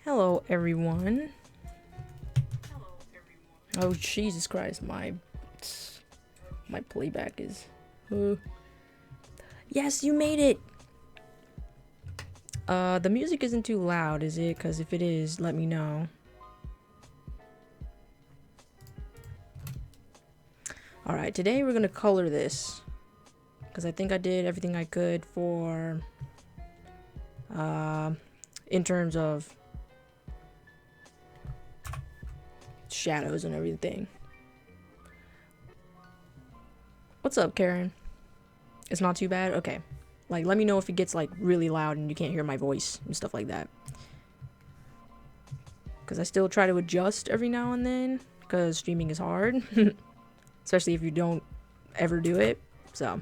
Hello, everyone. Oh, Jesus Christ, my playback is... Yes, you made it! The music isn't too loud, is it? Because if it is, let me know. Alright, today we're gonna color this. Because I think I did everything I could for... in terms of... shadows and everything. What's up, Karen? It's not too bad? Okay. Like, let me know if it gets, like, really loud and you can't hear my voice and stuff like that. Because I still try to adjust every now and then. Because streaming is hard. Especially if you don't ever do it. So.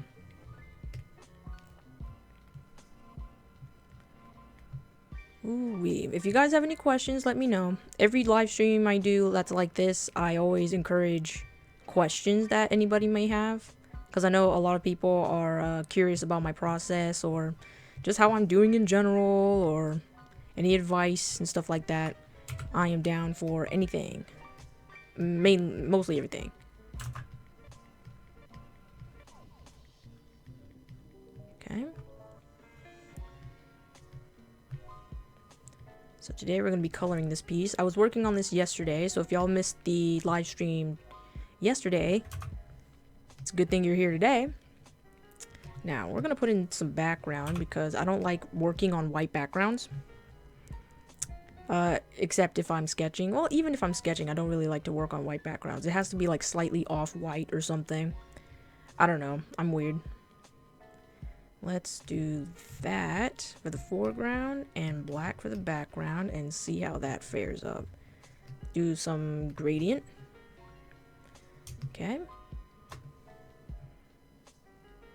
Ooh-wee. If you guys have any questions, let me know. Every live stream I do that's like this, I always encourage questions that anybody may have. Because I know a lot of people are curious about my process or just how I'm doing in general or any advice and stuff like that. I am down for anything. Mostly everything. Okay. So today we're going to be coloring this piece. I was working on this yesterday, so if y'all missed the live stream yesterday, it's a good thing you're here today. Now, we're going to put in some background because I don't like working on white backgrounds. Except if I'm sketching. Well, even if I'm sketching, I don't really like to work on white backgrounds. It has to be like slightly off-white or something. I don't know. I'm weird. Let's do that for the foreground and black for the background and see how that fares up. Do some gradient. Okay.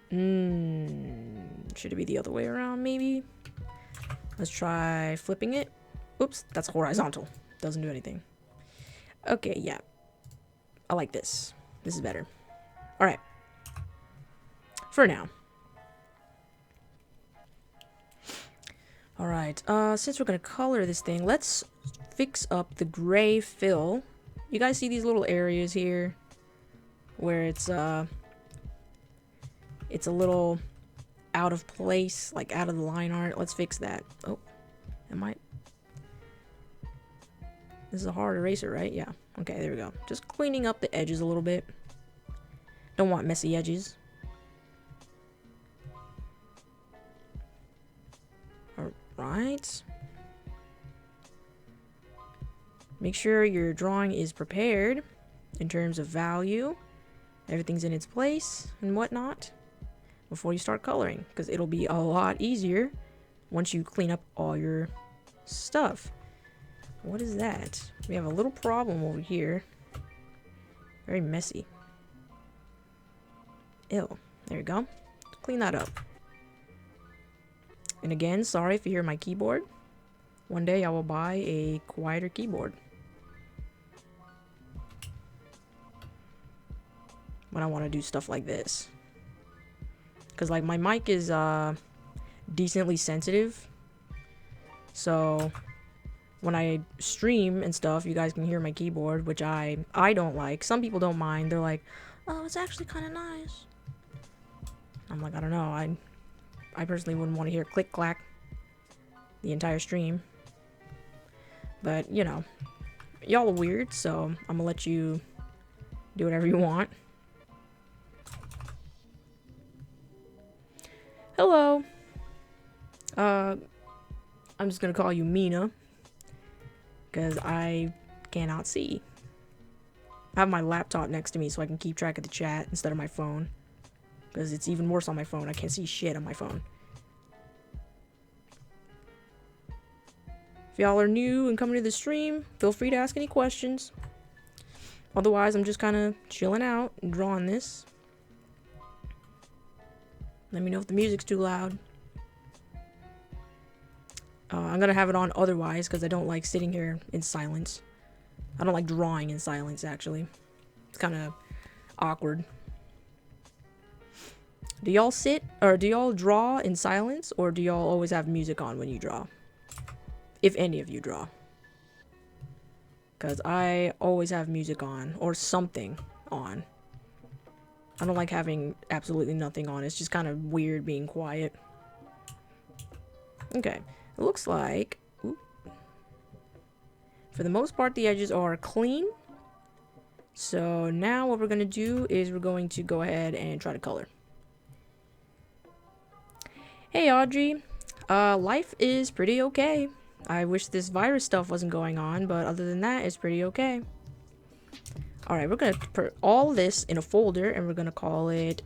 Should it be the other way around, maybe? Let's try flipping it. Oops, that's horizontal. Doesn't do anything. Okay, yeah. I like this. This is better. Alright. For now. Alright, since we're gonna color this thing, let's fix up the gray fill. You guys see these little areas here? Where it's a little out of place, like out of the line art. Let's fix that. Oh, am I? This is a hard eraser, right? Yeah. Okay, there we go. Just cleaning up the edges a little bit. Don't want messy edges. Alright. Make sure your drawing is prepared in terms of value. Everything's in its place and whatnot before you start coloring, because it'll be a lot easier once you clean up all your stuff. What is that? We have a little problem over here. Very messy. Ew. There you go. Clean that up. And again, sorry if you hear my keyboard. One day I will buy a quieter keyboard. When I want to do stuff like this. Because like my mic is decently sensitive. So when I stream and stuff, you guys can hear my keyboard, which I don't like. Some people don't mind. They're like, oh, it's actually kind of nice. I'm like, I don't know. I personally wouldn't want to hear click clack the entire stream. But, you know, y'all are weird, so I'm gonna let you do whatever you want. Hello. I'm just gonna call you Mina. Because I cannot see. I have my laptop next to me so I can keep track of the chat instead of my phone. Because it's even worse on my phone. I can't see shit on my phone. If y'all are new and coming to the stream, feel free to ask any questions. Otherwise, I'm just kind of chilling out and drawing this. Let me know if the music's too loud. I'm going to have it on otherwise because I don't like sitting here in silence. I don't like drawing in silence, actually. It's kind of awkward. Do y'all sit, or do y'all draw in silence, or do y'all always have music on when you draw? If any of you draw. because I always have music on or something on. I don't like having absolutely nothing on. It's just kind of weird being quiet. Okay, it looks like, for the most part, the edges are clean. So now what we're going to do is we're going to go ahead and try to color. Hey, Audrey. Life is pretty okay. I wish this virus stuff wasn't going on, but other than that, it's pretty okay. Alright, we're going to put all this in a folder, and we're going to call it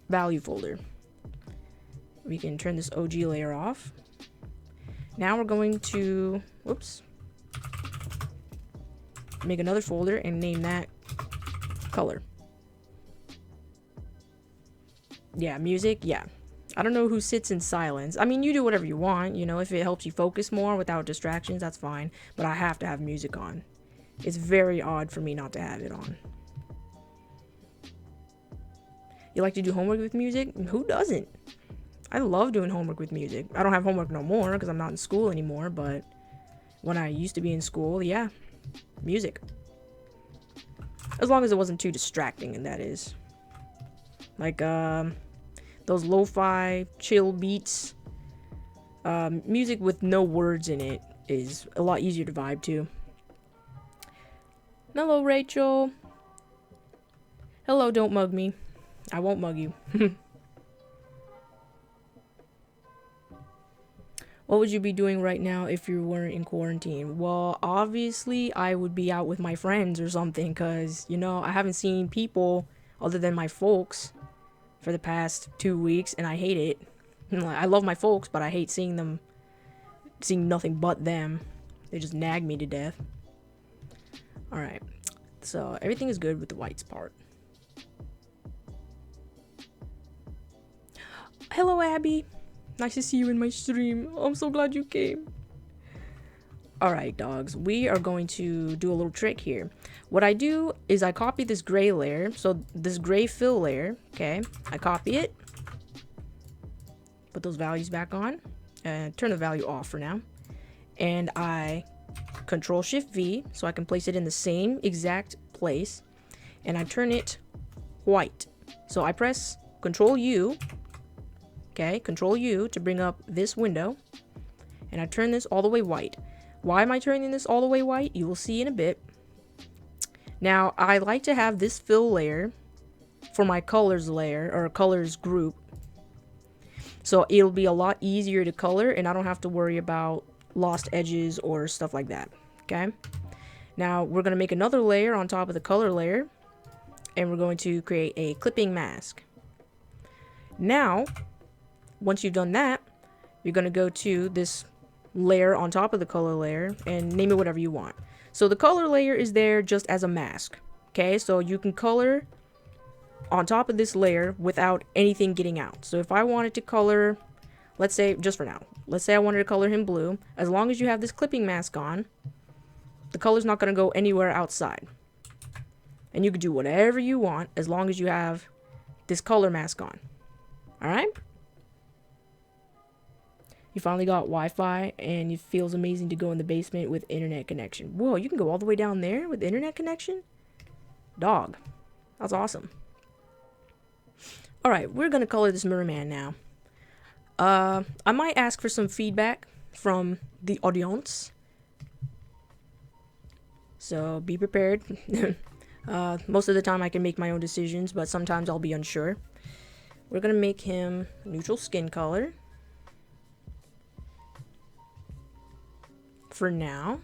value folder. We can turn this OG layer off. Now we're going to, whoops, make another folder and name that color. Yeah, music, yeah. I don't know who sits in silence. I mean, you do whatever you want, you know, if it helps you focus more without distractions, that's fine. But I have to have music on. It's very odd for me not to have it on. You like to do homework with music? Who doesn't? I love doing homework with music. I don't have homework no more because I'm not in school anymore, but when I used to be in school, yeah, music. As long as it wasn't too distracting, and that is. Like, those lo-fi, chill beats. Music with no words in it is a lot easier to vibe to. Hello, Rachel. Hello, don't mug me. I won't mug you. What would you be doing right now if you weren't in quarantine? Well, obviously, I would be out with my friends or something, because, you know, I haven't seen people other than my folks for the past 2 weeks, and I hate it. I love my folks, but I hate seeing them, seeing nothing but them. They just nag me to death. Alright, so everything is good with the whites part. Hello, Abby. Nice to see you in my stream. I'm so glad you came. Alright, dogs. We are going to do a little trick here. What I do is I copy this gray layer. So this gray fill layer, okay? I copy it. Put those values back on. Turn the value off for now. And I Control-Shift-V so I can place it in the same exact place. And I turn it white. So I press Control-U. Okay, Control-U to bring up this window. And I turn this all the way white. Why am I turning this all the way white? You will see in a bit. Now, I like to have this fill layer for my colors layer, or colors group. So it'll be a lot easier to color, and I don't have to worry about lost edges or stuff like that. Okay? Now, we're going to make another layer on top of the color layer, and we're going to create a clipping mask. Now, once you've done that, you're going to go to this layer on top of the color layer and name it whatever you want. So the color layer is there just as a mask. Okay, so you can color on top of this layer without anything getting out. So if I wanted to color, let's say, just for now, let's say I wanted to color him blue, as long as you have this clipping mask on, the color's not going to go anywhere outside. And you can do whatever you want as long as you have this color mask on. Alright? You finally got Wi-Fi, and it feels amazing to go in the basement with internet connection. Whoa, you can go all the way down there with internet connection? Dog. That's awesome. Alright, we're going to color this merman now. I might ask for some feedback from the audience. So, be prepared. Most of the time I can make my own decisions, but sometimes I'll be unsure. We're going to make him neutral skin color. For now.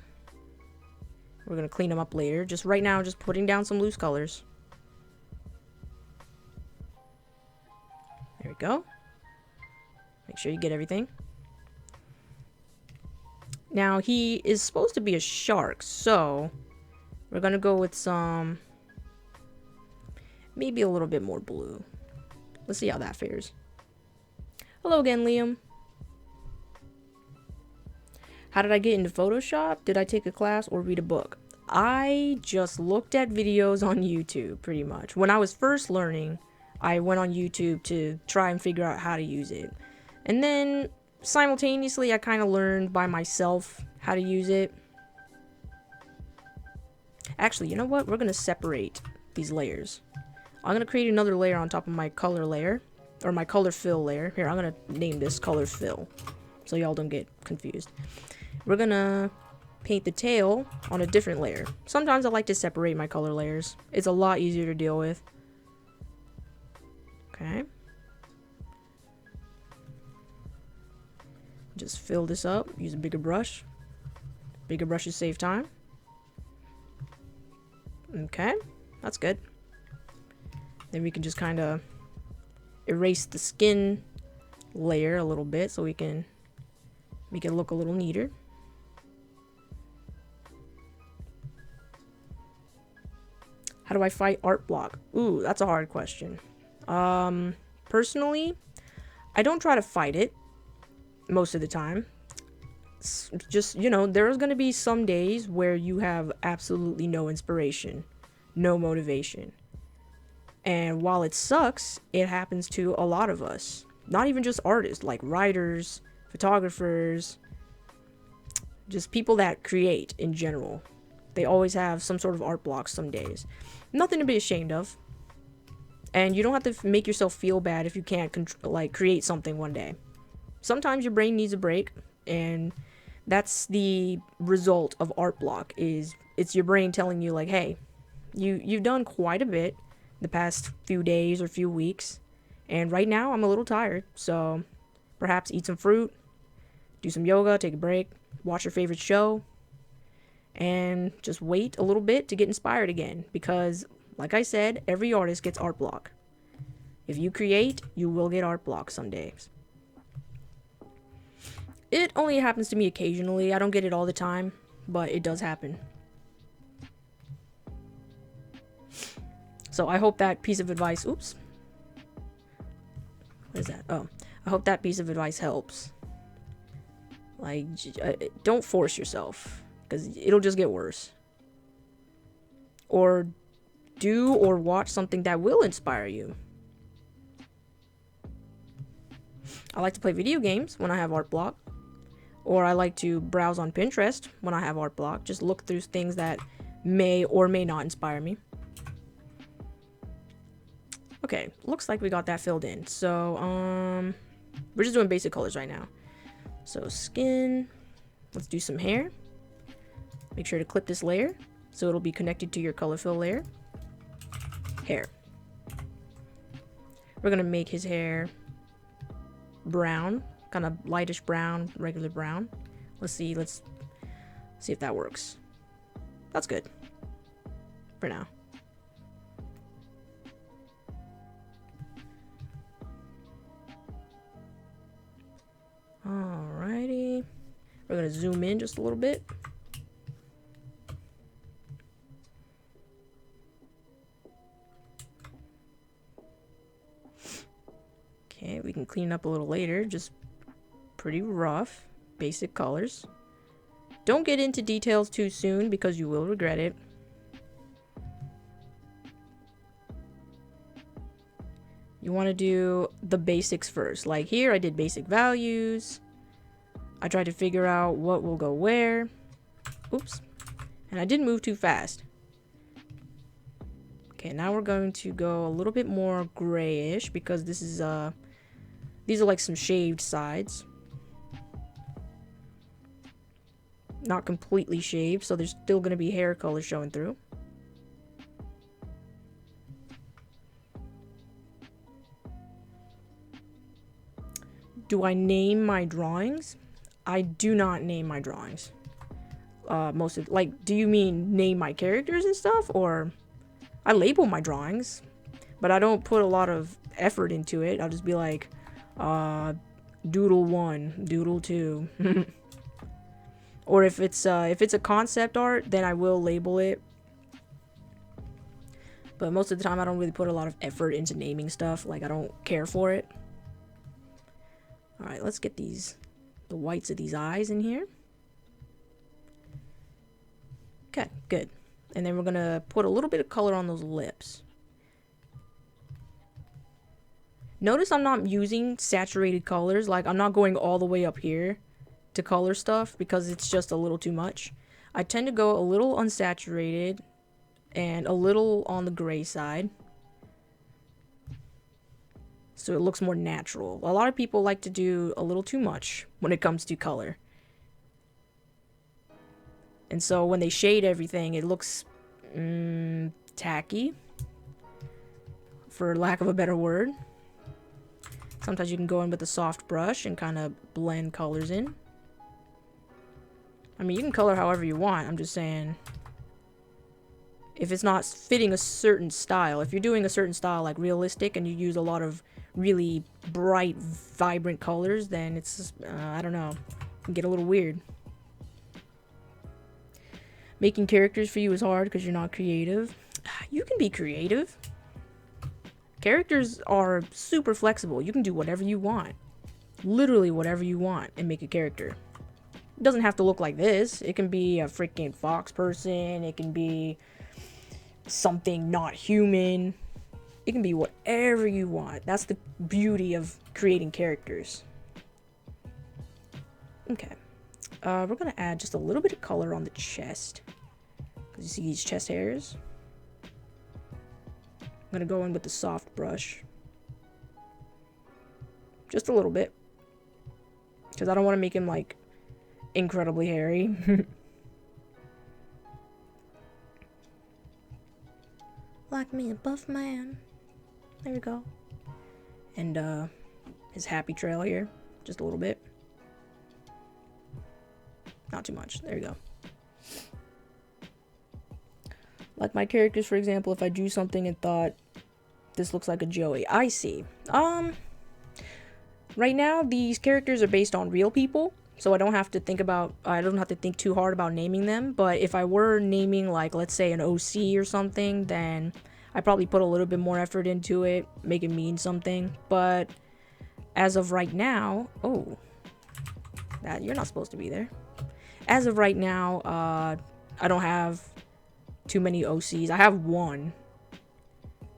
We're going to clean them up later. Just right now, just putting down some loose colors. There we go. Make sure you get everything. Now, he is supposed to be a shark, so we're going to go with some, maybe a little bit more blue. Let's see how that fares. Hello again, Liam. How did I get into Photoshop? Did I take a class or read a book? I just looked at videos on YouTube, pretty much. When I was first learning, I went on YouTube to try and figure out how to use it. And then, simultaneously, I kind of learned by myself how to use it. Actually, you know what? We're going to separate these layers. I'm going to create another layer on top of my color layer. Or my color fill layer. Here, I'm going to name this color fill. So y'all don't get confused. We're going to paint the tail on a different layer. Sometimes I like to separate my color layers. It's a lot easier to deal with. Okay. Just fill this up. Use a bigger brush. Bigger brushes save time. Okay. That's good. Then we can just kind of erase the skin layer a little bit so we can make it look a little neater. How do I fight art block? Ooh, that's a hard question. Personally, I don't try to fight it most of the time. It's just, you know, there's going to be some days where you have absolutely no inspiration, no motivation. And while it sucks, it happens to a lot of us. Not even just artists, like writers, photographers, just people that create in general. They always have some sort of art block some days. Nothing to be ashamed of. And you don't have to make yourself feel bad if you can't create something one day. Sometimes your brain needs a break, and that's the result of art block. Is it's your brain telling you like, hey, you've done quite a bit the past few days or few weeks, and right now I'm a little tired, so perhaps eat some fruit, do some yoga, take a break, watch your favorite show, and just wait a little bit to get inspired again, because like I said, every artist gets art block. If you create, you will get art block some days. It only happens to me occasionally. I don't get it all the time, but it does happen. So I hope that piece of advice, oops. What is that? Oh, I hope that piece of advice helps. Like, don't force yourself, because it'll just get worse. Or do or watch something that will inspire you. I like to play video games when I have art block. Or I like to browse on Pinterest when I have art block. Just look through things that may or may not inspire me. Okay, looks like we got that filled in. So, we're just doing basic colors right now. So, skin. Let's do some hair. Make sure to clip this layer so it'll be connected to your color fill layer. Hair. We're gonna make his hair brown, kind of lightish brown, regular brown. Let's see if that works. That's good for now. Alrighty, we're gonna zoom in just a little bit. Okay, we can clean up a little later, just pretty rough, basic colors. Don't get into details too soon because you will regret it. You want to do the basics first. Like here, I did basic values. I tried to figure out what will go where. Oops. And I didn't move too fast. Okay, now we're going to go a little bit more grayish because this is these are like some shaved sides. Not completely shaved, so there's still going to be hair color showing through. Do I name my drawings? I do not name my drawings. Do you mean name my characters and stuff? Or I label my drawings, but I don't put a lot of effort into it. I'll just be like, doodle 1, doodle 2. Or if it's a concept art, then I will label it. But most of the time, I don't really put a lot of effort into naming stuff. Like, I don't care for it. Alright, let's get the whites of these eyes in here. Okay, good. And then we're going to put a little bit of color on those lips. Notice I'm not using saturated colors. Like, I'm not going all the way up here to color stuff because it's just a little too much. I tend to go a little unsaturated and a little on the gray side, so it looks more natural. A lot of people like to do a little too much when it comes to color. And so when they shade everything, it looks tacky, for lack of a better word. Sometimes you can go in with a soft brush and kind of blend colors in. I mean, you can color however you want. I'm just saying, if it's not fitting a certain style, if you're doing a certain style like realistic and you use a lot of really bright, vibrant colors, then it's, I don't know, it can get a little weird. Making characters for you is hard because you're not creative. You can be creative. Characters are super flexible. You can do whatever you want. Literally whatever you want and make a character. It doesn't have to look like this. It can be a freaking fox person. It can be something not human. It can be whatever you want. That's the beauty of creating characters. Okay. We're going to add just a little bit of color on the chest. Because you see these chest hairs? I'm going to go in with the soft brush. Just a little bit. Because I don't want to make him, like, incredibly hairy. Like me, a buff man. There we go. And, his happy trail here. Just a little bit. Not too much. There you go. Like my characters, for example, if I drew something and thought, this looks like a Joey. I see. Right now, these characters are based on real people. So I don't have to think too hard about naming them. But if I were naming, like, let's say an OC or something, then I probably put a little bit more effort into it, make it mean something. But as of right now, you're not supposed to be there. As of right now, I don't have too many OCs. I have one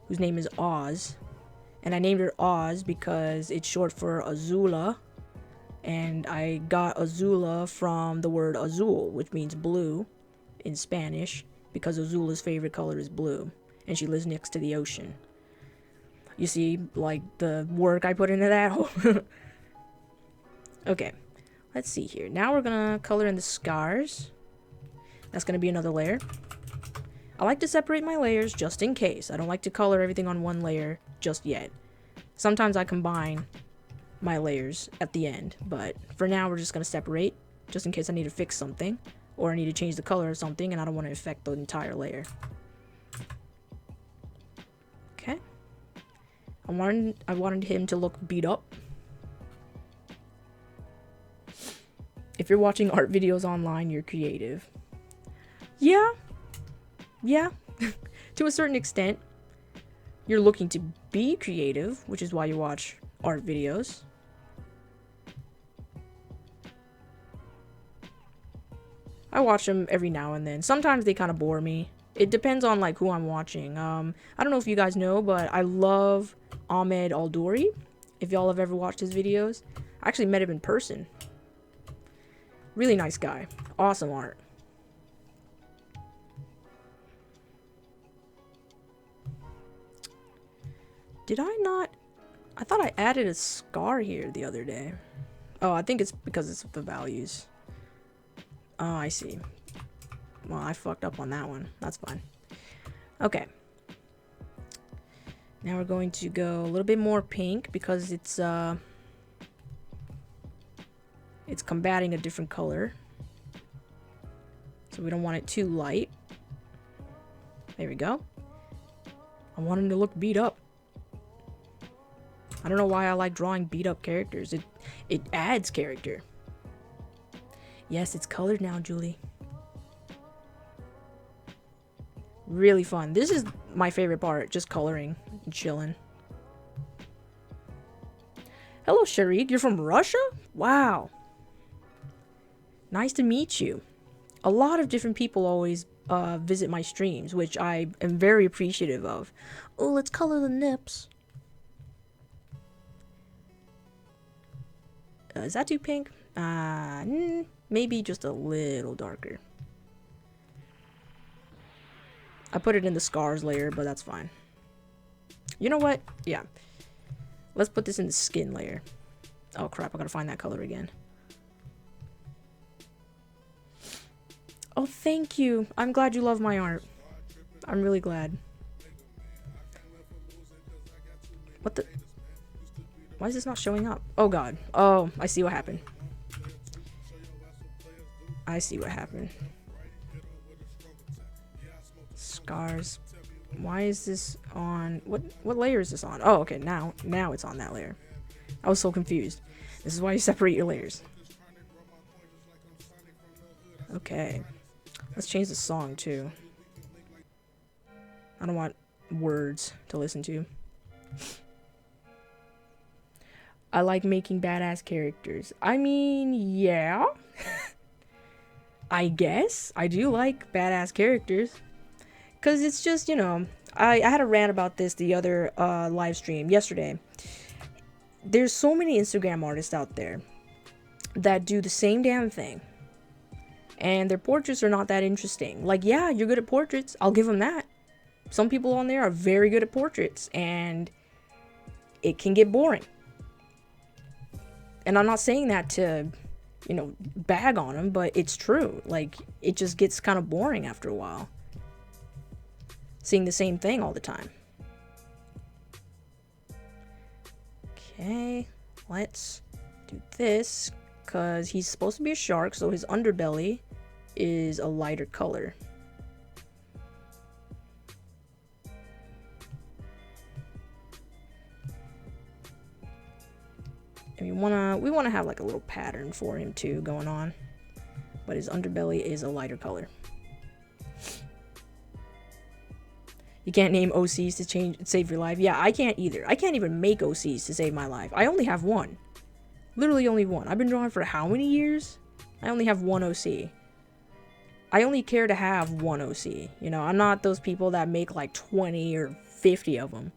whose name is Oz. And I named her Oz because it's short for Azula. And I got Azula from the word azul, which means blue in Spanish, because Azula's favorite color is blue, and she lives next to the ocean. You see, like, the work I put into that? Okay, let's see here. Now we're gonna color in the scars. That's gonna be another layer. I like to separate my layers just in case. I don't like to color everything on one layer just yet. Sometimes I combine my layers at the end, but for now we're just going to separate just in case I need to fix something or I need to change the color of something and I don't want to affect the entire layer. Okay. I wanted him to look beat up. If you're watching art videos online, you're creative. Yeah. To a certain extent, you're looking to be creative, which is why you watch art videos. I watch them every now and then. Sometimes they kind of bore me. It depends on, like, who I'm watching. I don't know if you guys know, but I love Ahmed Aldoori. If y'all have ever watched his videos. I actually met him in person. Really nice guy. Awesome art. Did I not? I thought I added a scar here the other day. Oh, I think it's because it's the values. Oh, I see. Well, I fucked up on that one. That's fine. Okay. Now we're going to go a little bit more pink because it's combating a different color. So we don't want it too light. There we go. I want him to look beat up. I don't know why I like drawing beat up characters. It adds character. Yes, it's colored now, Julie. Really fun. This is my favorite part, just coloring and chilling. Hello, Sharik. You're from Russia? Wow. Nice to meet you. A lot of different people always visit my streams, which I am very appreciative of. Oh, let's color the nips. Is that too pink? Maybe just a little darker. I put it in the scars layer, but that's fine. You know what? Yeah. Let's put this in the skin layer. Oh crap, I gotta find that color again. Oh, thank you. I'm glad you love my art. I'm really glad. What the? Why is this not showing up? Oh god. Oh, I see what happened. I see what happened. Scars. Why is this on? What layer is this on? Oh, okay. Now it's on that layer. I was so confused. This is why you separate your layers. Okay. Let's change the song too. I don't want words to listen to. I like making badass characters. I mean, yeah. I guess. I do like badass characters. Because it's just, you know, I had a rant about this the other live stream yesterday. There's so many Instagram artists out there that do the same damn thing. And their portraits are not that interesting. Like, yeah, you're good at portraits. I'll give them that. Some people on there are very good at portraits. And it can get boring. And I'm not saying that to, you know, bag on them, but it's true. Like, it just gets kind of boring after a while. Seeing the same thing all the time. Okay, let's do this, because he's supposed to be a shark, so his underbelly is a lighter color. And we wanna have like a little pattern for him too going on, but his underbelly is a lighter color. You can't name OCs to save your life. Yeah, I can't either. I can't even make OCs to save my life. I only have one. Literally only one. I've been drawing for how many years? I only have one OC. I only care to have one OC. You know, I'm not those people that make like 20 or 50 of them.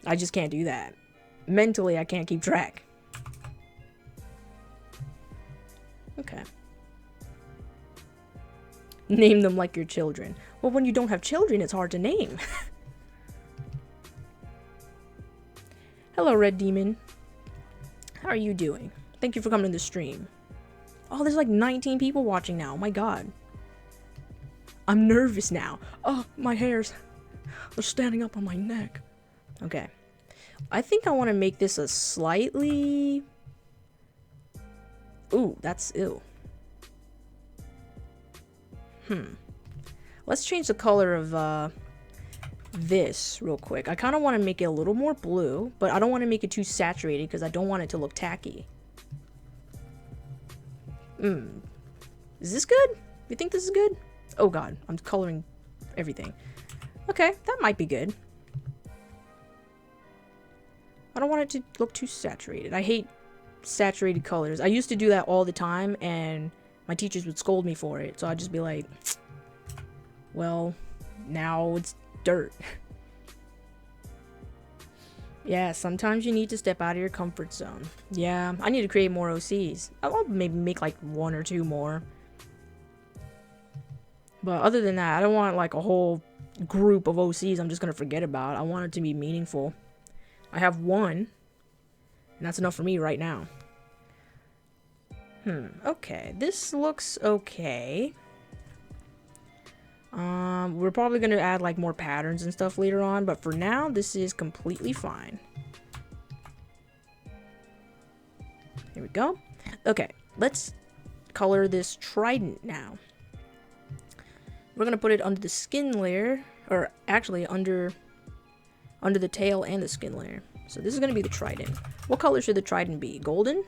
I just can't do that. Mentally, I can't keep track. Okay. Name them like your children. Well, when you don't have children, it's hard to name. Hello, Red Demon. How are you doing? Thank you for coming to the stream. Oh, there's like 19 people watching now. Oh my god. I'm nervous now. Oh, my hairs. They're standing up on my neck. Okay. I think I want to make this a slightly... Ooh, that's ew. Let's change the color of this real quick. I kind of want to make it a little more blue, but I don't want to make it too saturated because I don't want it to look tacky. Is this good? You think this is good? Oh god, I'm coloring everything. Okay, that might be good. I don't want it to look too saturated. I hate saturated colors. I used to do that all the time, and my teachers would scold me for it. So I'd just be like, well, now it's dirt. Yeah, sometimes you need to step out of your comfort zone. Yeah, I need to create more OCs. I'll maybe make like 1 or 2 more. But other than that, I don't want like a whole group of OCs I'm just going to forget about. I want it to be meaningful. I have 1, and that's enough for me right now. Okay, this looks okay. We're probably going to add like more patterns and stuff later on, but for now, this is completely fine. Here we go. Okay, let's color this trident now. We're going to put it under the skin layer, or actually under the tail and the skin layer. So this is going to be the trident. What color should the trident be? Golden?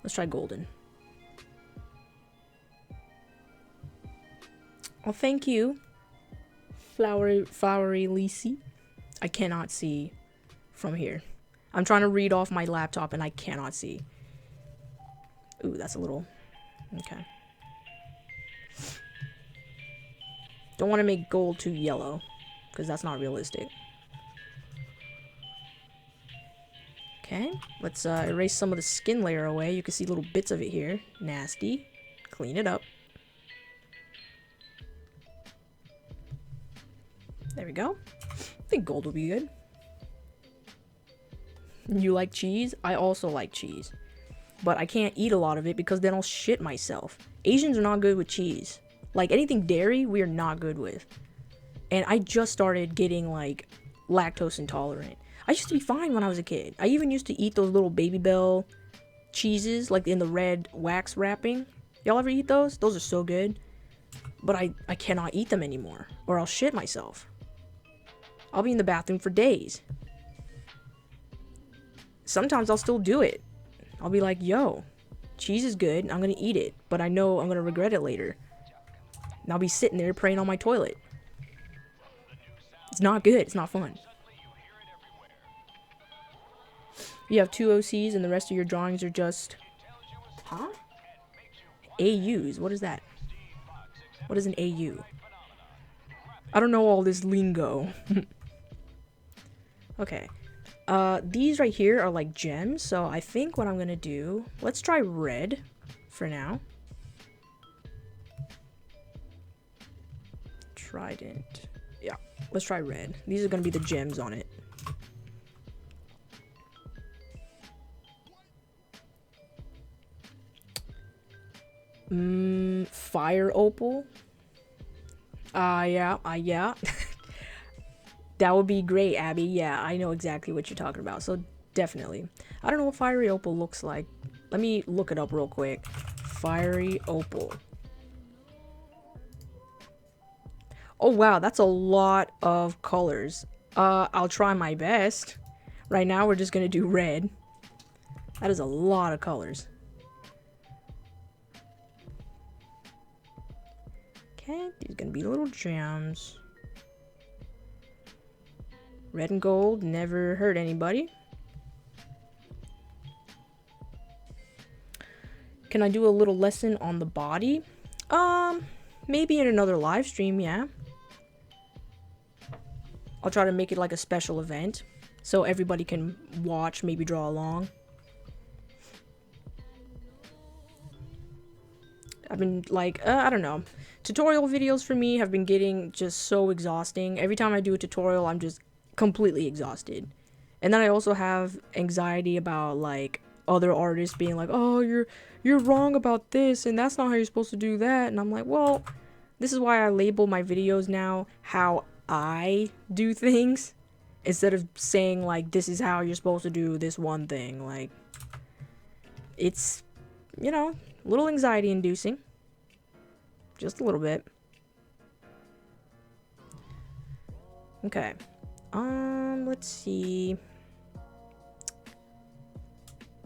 Let's try golden. Well, thank you, flowery Lisi. I cannot see from here. I'm trying to read off my laptop and I cannot see. Ooh, that's a little... Okay. Don't want to make gold too yellow, because that's not realistic. Okay, let's erase some of the skin layer away. You can see little bits of it here. Nasty. Clean it up. There we go. I think gold will be good. You like cheese? I also like cheese. But I can't eat a lot of it because then I'll shit myself. Asians are not good with cheese. Like, anything dairy, we are not good with. And I just started getting, like, lactose intolerant. I used to be fine when I was a kid. I even used to eat those little Baby Bell cheeses, like in the red wax wrapping. Y'all ever eat those? Those are so good. But I cannot eat them anymore, or I'll shit myself. I'll be in the bathroom for days. Sometimes I'll still do it. I'll be like, yo, cheese is good, I'm gonna eat it, but I know I'm gonna regret it later. And I'll be sitting there praying on my toilet. It's not good, it's not fun. You have 2 OCs and the rest of your drawings are just... Huh? AUs, what is that? What is an AU? I don't know all this lingo. Okay. These right here are like gems, so I think what I'm gonna do... Let's try red for now. Trident. Yeah, let's try red. These are gonna be the gems on it. Fire opal. Yeah. That would be great, Abby. Yeah, I know exactly what you're talking about. So, definitely. I don't know what fiery opal looks like. Let me look it up real quick. Fiery opal. Oh, wow. That's a lot of colors. I'll try my best. Right now, we're just going to do red. That is a lot of colors. Okay, these are going to be little gems. Red and gold never hurt anybody. Can I do a little lesson on the body? Maybe in another live stream, yeah. I'll try to make it like a special event so everybody can watch, maybe draw along. I've been like, I don't know. Tutorial videos for me have been getting just so exhausting. Every time I do a tutorial, I'm just completely exhausted. And then I also have anxiety about like other artists being like, oh, you're wrong about this and that's not how you're supposed to do that. And I'm like, well, this is why I label my videos now how I do things instead of saying like this is how you're supposed to do this one thing. Like, it's, you know, a little anxiety inducing, just a little bit. Okay. Let's see.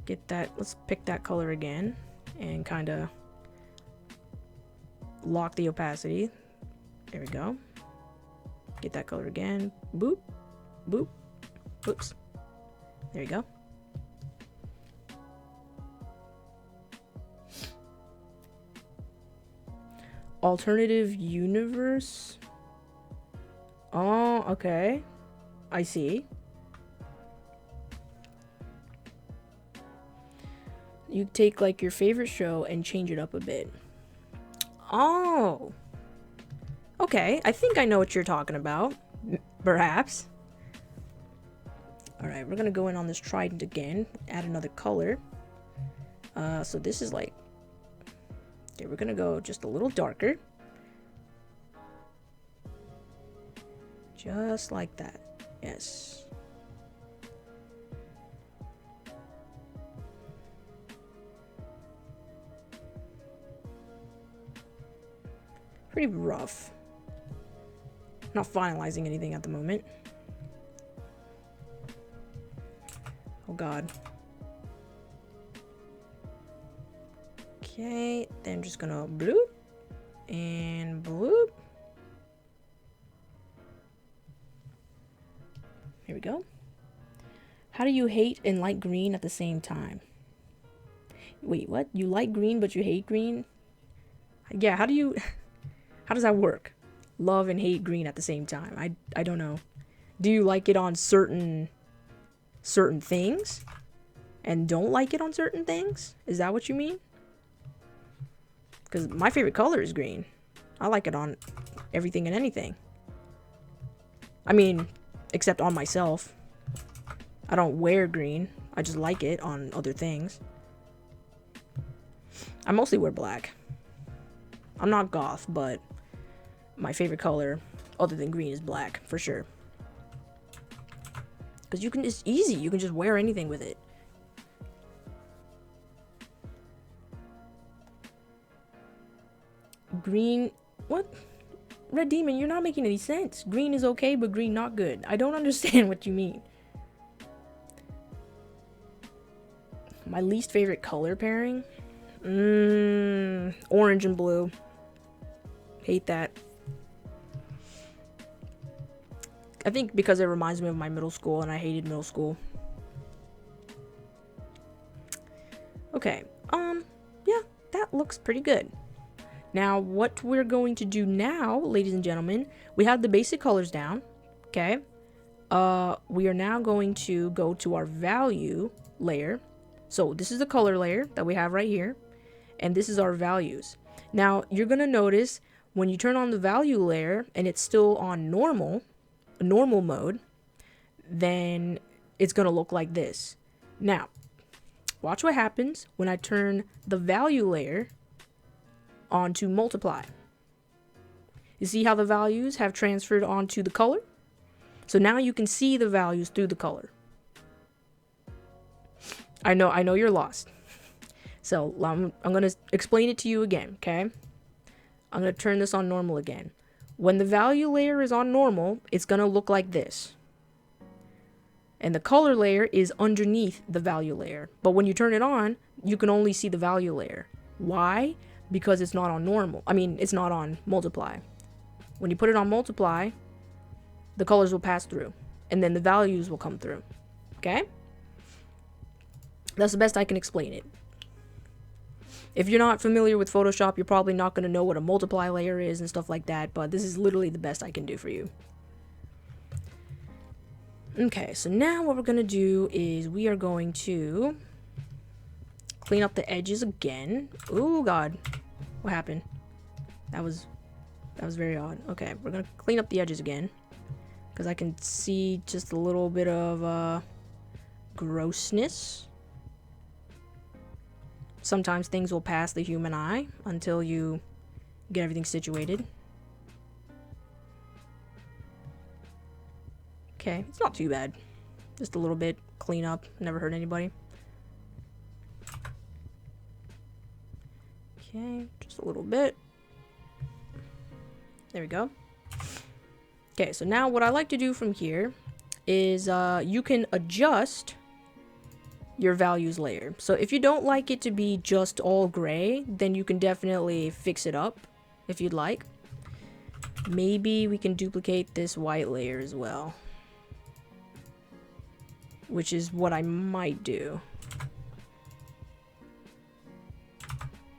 Get that, let's pick that color again and kind of lock the opacity. There we go. Get that color again. Boop, boop, oops. There you go. Alternative universe. Oh, okay. I see. You take like your favorite show and change it up a bit. Oh. Okay, I think I know what you're talking about. Perhaps. Alright, we're gonna go in on this trident again. Add another color. So this is like... Okay, we're gonna go just a little darker. Just like that. Yes. Pretty rough. Not finalizing anything at the moment. Oh god. Okay, then I'm just gonna bloop and bloop. Here we go. How do you hate and like green at the same time? Wait, what? You like green but you hate green? Yeah, how does that work? Love and hate green at the same time. I don't know. Do you like it on certain things and don't like it on certain things? Is that what you mean? Because my favorite color is green. I like it on everything and anything. I mean, except on myself. I don't wear green. I just like it on other things. I mostly wear black. I'm not goth, but my favorite color other than green is black, for sure. Because it's easy. You can just wear anything with it. Green, what? Red Demon, you're not making any sense. Green is okay, but green not good. I don't understand what you mean. My least favorite color pairing? Orange and blue. Hate that. I think because it reminds me of my middle school, and I hated middle school. Okay, yeah, that looks pretty good. Now, what we're going to do now, ladies and gentlemen, we have the basic colors down, okay? We are now going to go to our value layer. So this is the color layer that we have right here, and this is our values. Now, you're going to notice when you turn on the value layer and it's still on normal mode, then it's going to look like this. Now, watch what happens when I turn the value layer onto multiply. You see how the values have transferred onto the color? So now you can see the values through the color. I know you're lost. So I'm going to explain it to you again, okay? I'm going to turn this on normal again. When the value layer is on normal, it's going to look like this. And the color layer is underneath the value layer. But when you turn it on, you can only see the value layer. Why? Because it's not on normal. I mean, it's not on multiply. When you put it on multiply, the colors will pass through. And then the values will come through. Okay? That's the best I can explain it. If you're not familiar with Photoshop, you're probably not going to know what a multiply layer is and stuff like that. But this is literally the best I can do for you. Okay, so now what we're going to do is we are going to clean up the edges again. Oh God, what happened? That was very odd. Okay, we're gonna clean up the edges again because I can see just a little bit of grossness. Sometimes things will pass the human eye until you get everything situated. Okay, it's not too bad. Just a little bit clean up. Never hurt anybody. Okay, just a little bit. There we go. Okay, so now what I like to do from here is you can adjust your values layer. So if you don't like it to be just all gray, then you can definitely fix it up if you'd like. Maybe we can duplicate this white layer as well, which is what I might do.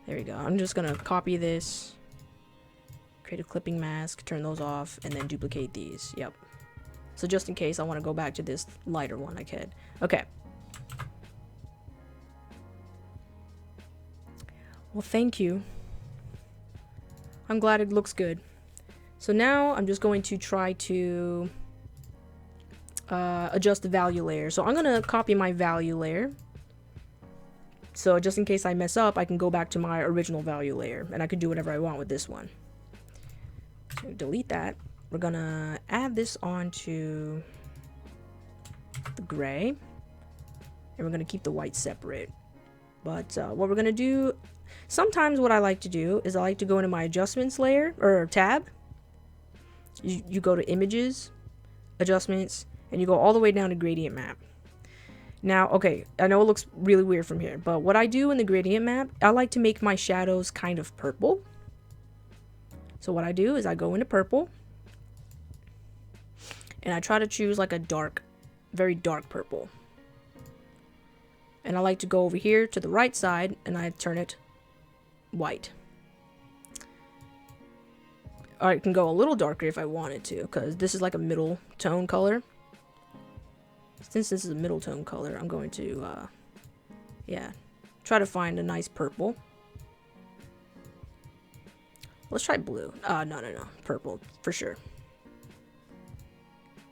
There we go. I'm just gonna copy this, create a clipping mask, turn those off, and then duplicate these. Yep. So just in case I want to go back to this lighter one, I could. Okay. Well, thank you. I'm glad it looks good. So now I'm just going to try to adjust the value layer. So I'm gonna copy my value layer. So just in case I mess up, I can go back to my original value layer and I can do whatever I want with this one. So delete that. We're gonna add this onto the gray and we're gonna keep the white separate. But what we're gonna do, sometimes what I like to do is I like to go into my adjustments layer or tab. You go to images, adjustments, and you go all the way down to gradient map. Now, okay, I know it looks really weird from here, but what I do in the gradient map, I like to make my shadows kind of purple. So what I do is I go into purple, and I try to choose like a dark, very dark purple. And I like to go over here to the right side, and I turn it white. Or I can go a little darker if I wanted to, because this is like a middle tone color. Since this is a middle tone color, I'm going to, yeah, try to find a nice purple. Let's try blue. No. Purple, for sure.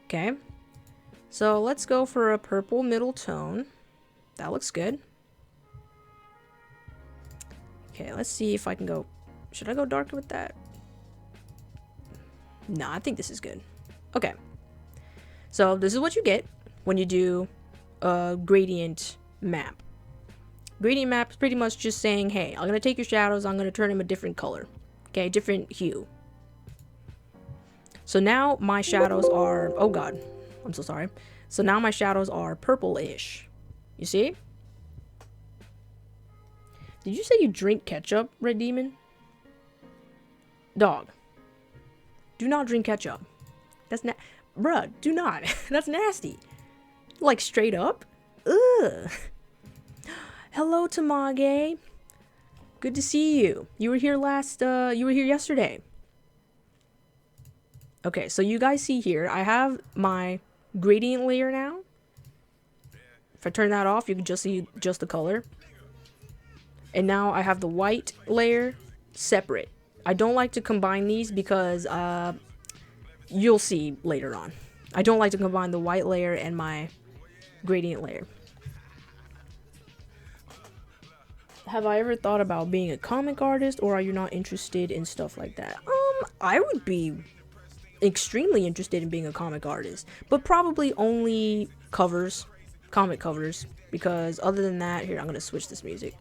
Okay. So let's go for a purple middle tone. That looks good. Okay, let's see if I can go... Should I go darker with that? Nah, I think this is good. Okay. So this is what you get when you do a gradient map. Gradient map is pretty much just saying, hey, I'm going to take your shadows, I'm going to turn them a different color. Okay, different hue. So now my shadows are... Oh god, I'm so sorry. So now my shadows are purple-ish. You see? Did you say you drink ketchup, Red Demon? Dog. Do not drink ketchup. That's bruh, do not. That's nasty. Like, straight up? Ugh. Hello, Tamage. Good to see you. You were here yesterday. Okay, so you guys see here, I have my gradient layer now. If I turn that off, you can just see just the color. And now I have the white layer separate. I don't like to combine these because you'll see later on. I don't like to combine the white layer and my gradient layer. Have I ever thought about being a comic artist, or are you not interested in stuff like that? I would be extremely interested in being a comic artist, but probably only covers, comic covers, because other than that, here, I'm gonna switch this music.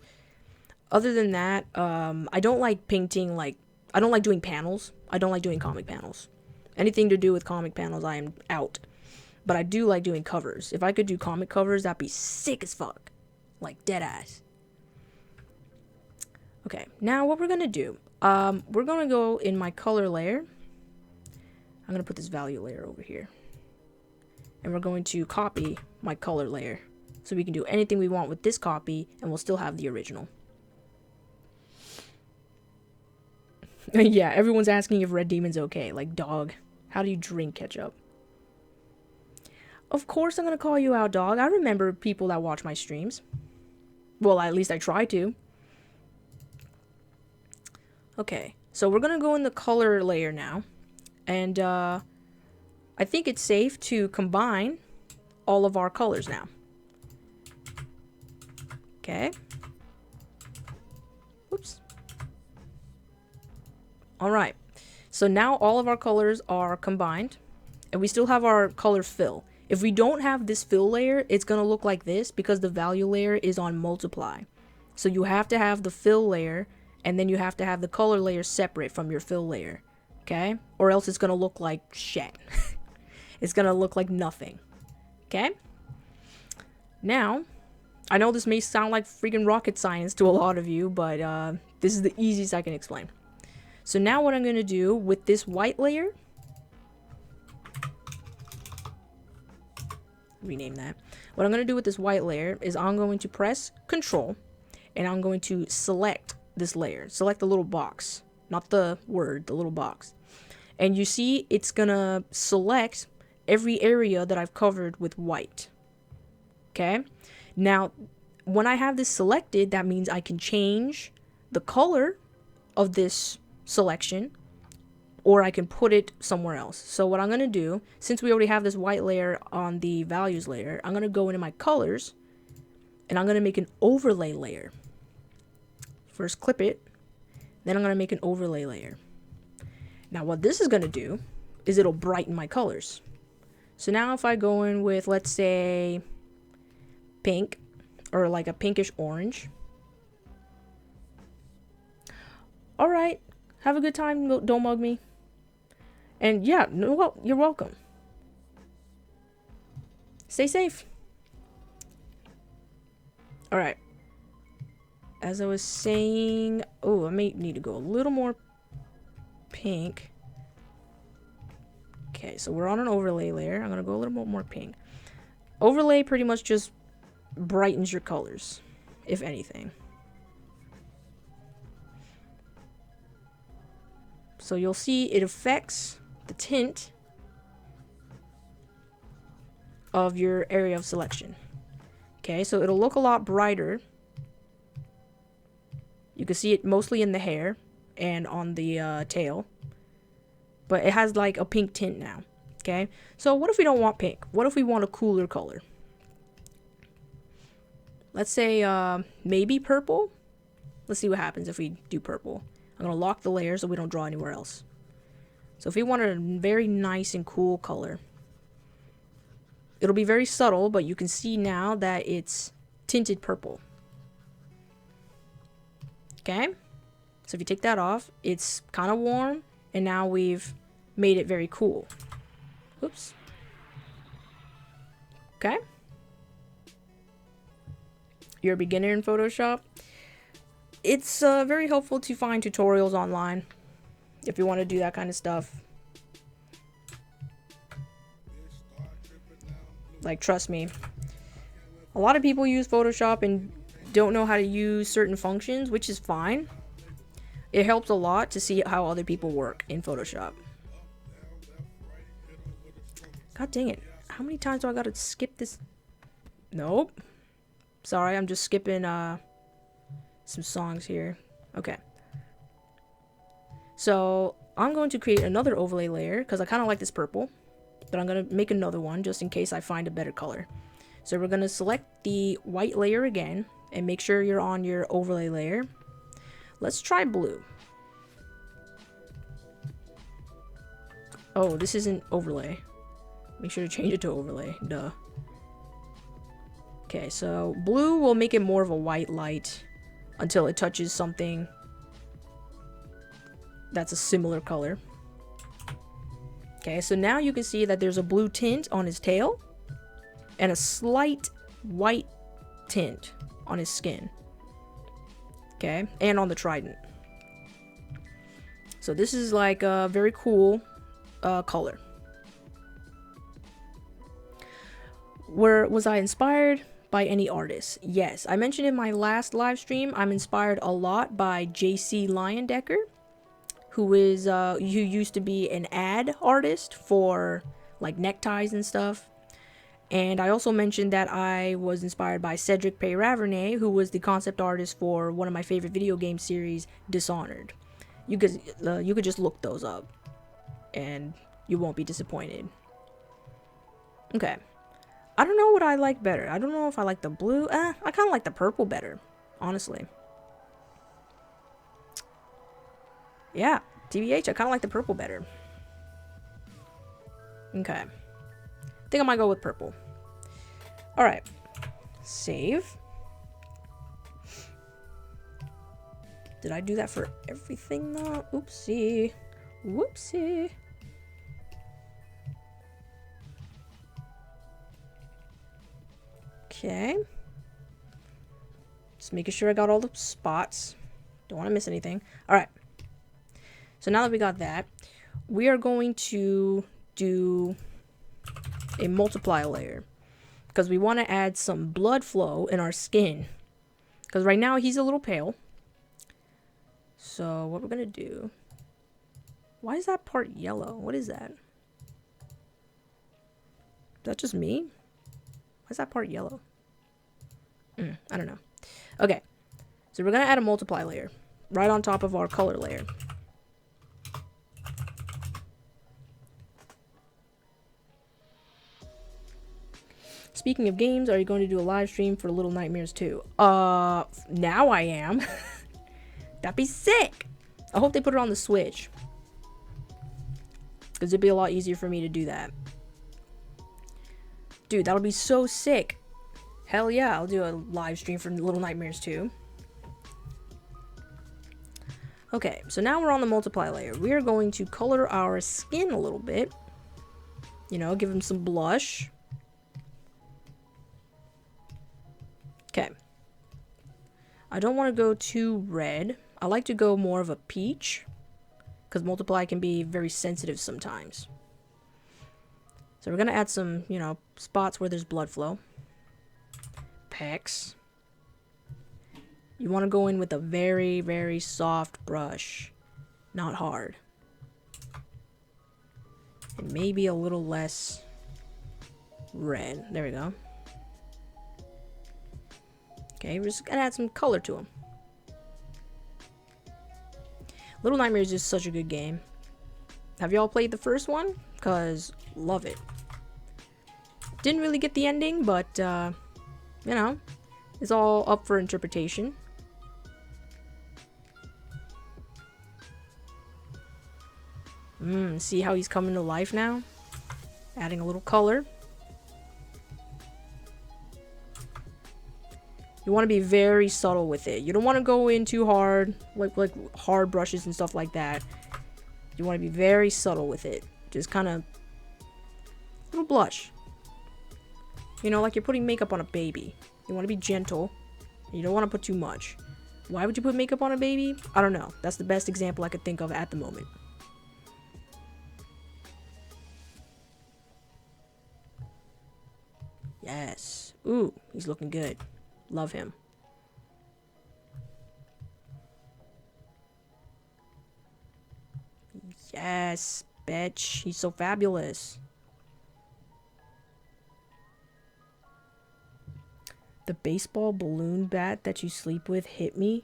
Other than that, I don't like painting, like, I don't like doing panels. I don't like doing comic panels. Anything to do with comic panels, I am out. But I do like doing covers. If I could do comic covers, that'd be sick as fuck. Like, dead ass. Okay, now what we're gonna do, we're gonna go in my color layer. I'm gonna put this value layer over here. And we're going to copy my color layer. So we can do anything we want with this copy, and we'll still have the original. Yeah, everyone's asking if Red Demon's okay. Like, dog, how do you drink ketchup? Of course I'm gonna call you out, dog. I remember people that watch my streams. Well, at least I try to. Okay, so we're gonna go in the color layer now. And, I think it's safe to combine all of our colors now. Okay. Whoops. Alright, so now all of our colors are combined, and we still have our color fill. If we don't have this fill layer, it's going to look like this because the value layer is on multiply. So you have to have the fill layer, and then you have to have the color layer separate from your fill layer, okay? Or else it's going to look like shit. It's going to look like nothing, okay? Now, I know this may sound like freaking rocket science to a lot of you, but this is the easiest I can explain. So now what I'm going to do with this white layer, rename that. What I'm going to do with this white layer is I'm going to press Control, and I'm going to select this layer. Select the little box, not the word, the little box. And you see it's going to select every area that I've covered with white. Okay? Now, when I have this selected, that means I can change the color of this selection, or I can put it somewhere else. So what I'm going to do, since we already have this white layer on the values layer, I'm going to go into my colors, and I'm going to make an overlay layer. First clip it, then I'm going to make an overlay layer. Now what this is going to do is it'll brighten my colors. So now if I go in with, let's say, pink, or like a pinkish orange. Alright, have a good time, don't mug me. And yeah, no, you're welcome. Stay safe. Alright. As I was saying, oh, I may need to go a little more pink. Okay, so we're on an overlay layer. I'm going to go a little more pink. Overlay pretty much just brightens your colors, if anything. So you'll see it affects the tint of your area of selection. Okay, so it'll look a lot brighter. You can see it mostly in the hair and on the tail. But it has like a pink tint now. Okay, so what if we don't want pink? What if we want a cooler color? Let's say maybe purple. Let's see what happens if we do purple. I'm going to lock the layer so we don't draw anywhere else. So if we want a very nice and cool color, it'll be very subtle, but you can see now that it's tinted purple. Okay? So if you take that off, it's kind of warm, and now we've made it very cool. Oops. Okay? You're a beginner in Photoshop. It's very helpful to find tutorials online if you want to do that kind of stuff. Like, trust me, a lot of people use Photoshop and don't know how to use certain functions, which is fine. It helps a lot to see how other people work in Photoshop. God dang it. How many times do I gotta skip this? Nope. Sorry, I'm just skipping some songs here. Okay. So I'm going to create another overlay layer because I kind of like this purple, but I'm going to make another one just in case I find a better color. So we're going to select the white layer again and make sure you're on your overlay layer. Let's try blue. Oh, this isn't overlay. Make sure to change it to overlay. Duh. Okay, so blue will make it more of a white light until it touches something that's a similar color. Okay, so now you can see that there's a blue tint on his tail and a slight white tint on his skin. Okay, and on the trident. So this is like a very cool color. Was I inspired by any artists? Yes, I mentioned in my last live stream I'm inspired a lot by J.C. Leyendecker, who used to be an ad artist for like neckties and stuff. And I also mentioned that I was inspired by Cedric Peyraverne, who was the concept artist for one of my favorite video game series, Dishonored. You could just look those up and you won't be disappointed. Okay. I don't know what I like better. I don't know if I like the blue. I kind of like the purple better, honestly. Yeah, TBH, I kind of like the purple better. Okay. I think I might go with purple. Alright. Save. Did I do that for everything though? Oopsie. Whoopsie. Okay. Just making sure I got all the spots. Don't want to miss anything. Alright. So now that we got that, we are going to do a multiply layer. Because we want to add some blood flow in our skin. Because right now he's a little pale. So what we're going to do... Why is that part yellow? What is that? Is that just me? Why is that part yellow? I don't know. Okay. So we're going to add a multiply layer. Right on top of our color layer. Speaking of games, are you going to do a live stream for Little Nightmares 2? Now I am. That'd be sick. I hope they put it on the Switch. Because it'd be a lot easier for me to do that. Dude, that'll be so sick. Hell yeah, I'll do a live stream for Little Nightmares 2. Okay, so now we're on the multiply layer. We are going to color our skin a little bit. You know, give him some blush. Okay. I don't want to go too red. I like to go more of a peach. Because multiply can be very sensitive sometimes. So we're going to add some, you know, spots where there's blood flow. Pecs. You want to go in with a very, very soft brush. Not hard. And maybe a little less red. There we go. Okay, we're just going to add some color to them. Little Nightmares is such a good game. Have y'all played the first one? Cause love it. Didn't really get the ending, but you know, it's all up for interpretation. See how he's coming to life now? Adding a little color. You want to be very subtle with it. You don't want to go in too hard, like hard brushes and stuff like that. You want to be very subtle with it. Just kind of little blush. You know, like you're putting makeup on a baby. You want to be gentle. You don't want to put too much. Why would you put makeup on a baby? I don't know. That's the best example I could think of at the moment. Yes. Ooh, he's looking good. Love him. Yes, bitch. He's so fabulous. The baseball balloon bat that you sleep with hit me.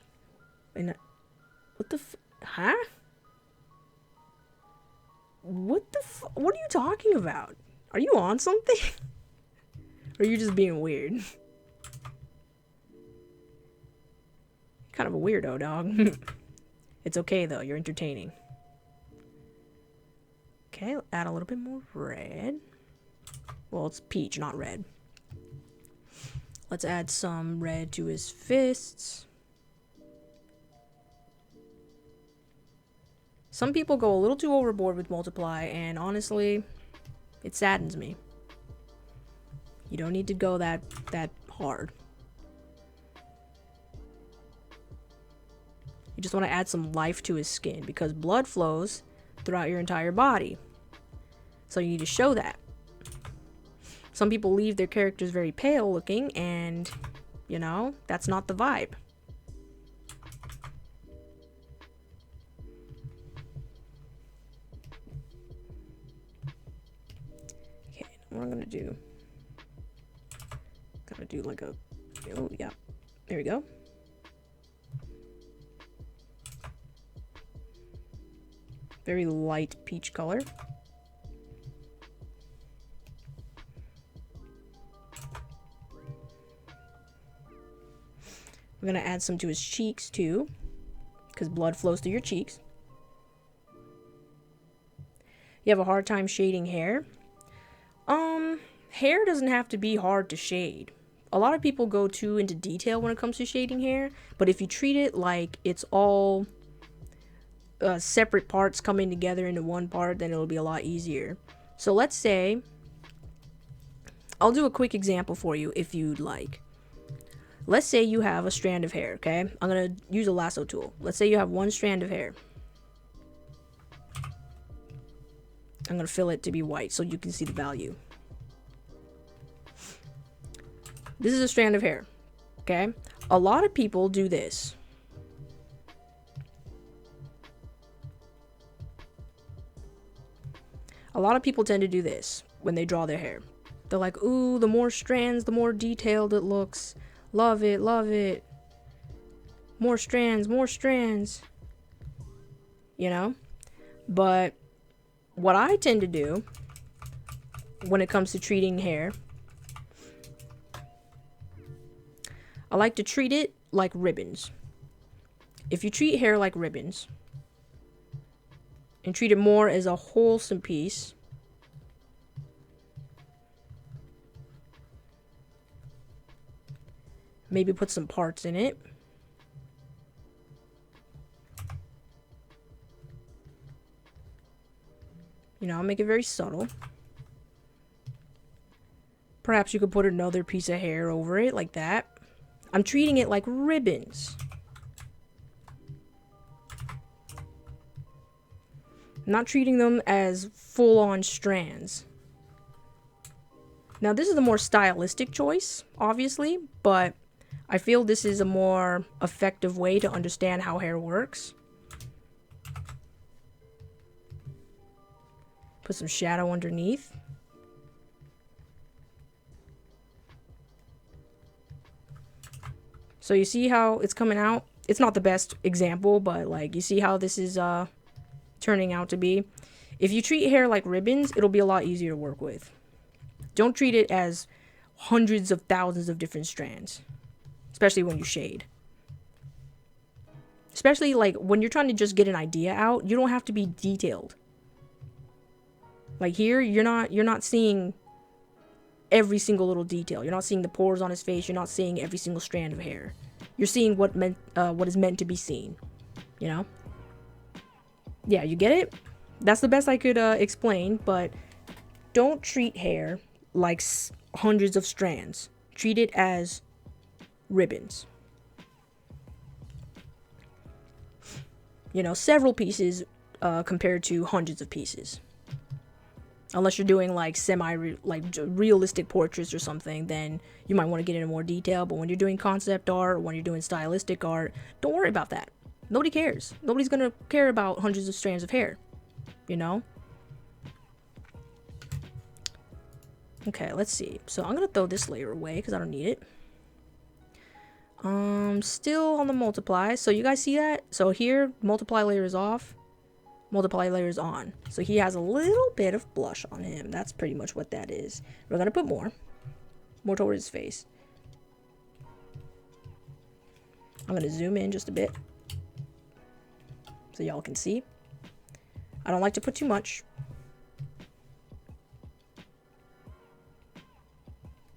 And what the huh? What the what are you talking about? Are you on something? Or are you just being weird? Kind of a weirdo, dog. It's okay though, you're entertaining. Okay, add a little bit more red. Well, it's peach, not red. Let's add some red to his fists. Some people go a little too overboard with multiply, and honestly, it saddens me. You don't need to go that hard. You just want to add some life to his skin because blood flows throughout your entire body. So you need to show that. Some people leave their characters very pale looking, and you know, that's not the vibe. Okay, what I'm gonna do. Gotta do like a, oh yeah, there we go. Very light peach color. We're gonna add some to his cheeks too, because blood flows through your cheeks. You have a hard time shading hair. Hair doesn't have to be hard to shade. A lot of people go too into detail when it comes to shading hair, but if you treat it like it's all separate parts coming together into one part, then it'll be a lot easier. So let's say, I'll do a quick example for you if you'd like. Let's say you have a strand of hair, okay? I'm gonna use a lasso tool. Let's say you have one strand of hair. I'm gonna fill it to be white so you can see the value. This is a strand of hair, okay? A lot of people do this. A lot of people tend to do this when they draw their hair. They're like, ooh, the more strands, the more detailed it looks. Love it, love it. More strands, more strands. You know? But what I tend to do when it comes to treating hair, I like to treat it like ribbons. If you treat hair like ribbons and treat it more as a wholesome piece, maybe put some parts in it. You know, make it very subtle. Perhaps you could put another piece of hair over it like that. I'm treating it like ribbons. I'm not treating them as full-on strands. Now, this is the more stylistic choice, obviously, but I feel this is a more effective way to understand how hair works. Put some shadow underneath. So you see how it's coming out it's not the best example, but like you see how this is turning out to be. If you treat hair like ribbons, it'll be a lot easier to work with. Don't treat it as hundreds of thousands of different strands, especially when you shade. Especially like when you're trying to just get an idea out, you don't have to be detailed. Like here, you're not seeing every single little detail. You're not seeing the pores on his face. You're not seeing every single strand of hair. You're seeing what is meant to be seen. You know? Yeah, you get it? That's the best I could explain, but don't treat hair like hundreds of strands. Treat it as ribbons. You know, several pieces compared to hundreds of pieces. Unless you're doing like realistic portraits or something, then you might want to get into more detail. But when you're doing concept art or when you're doing stylistic art, don't worry about that. Nobody cares. Nobody's gonna care about hundreds of strands of hair, you know? Okay, let's see. So I'm gonna throw this layer away because I don't need it. Still on the multiply. So you guys see that? So here, multiply layer is off. Multiply layer is on. So he has a little bit of blush on him. That's pretty much what that is. We're gonna put more towards his face. I'm gonna zoom in just a bit so y'all can see. I don't like to put too much.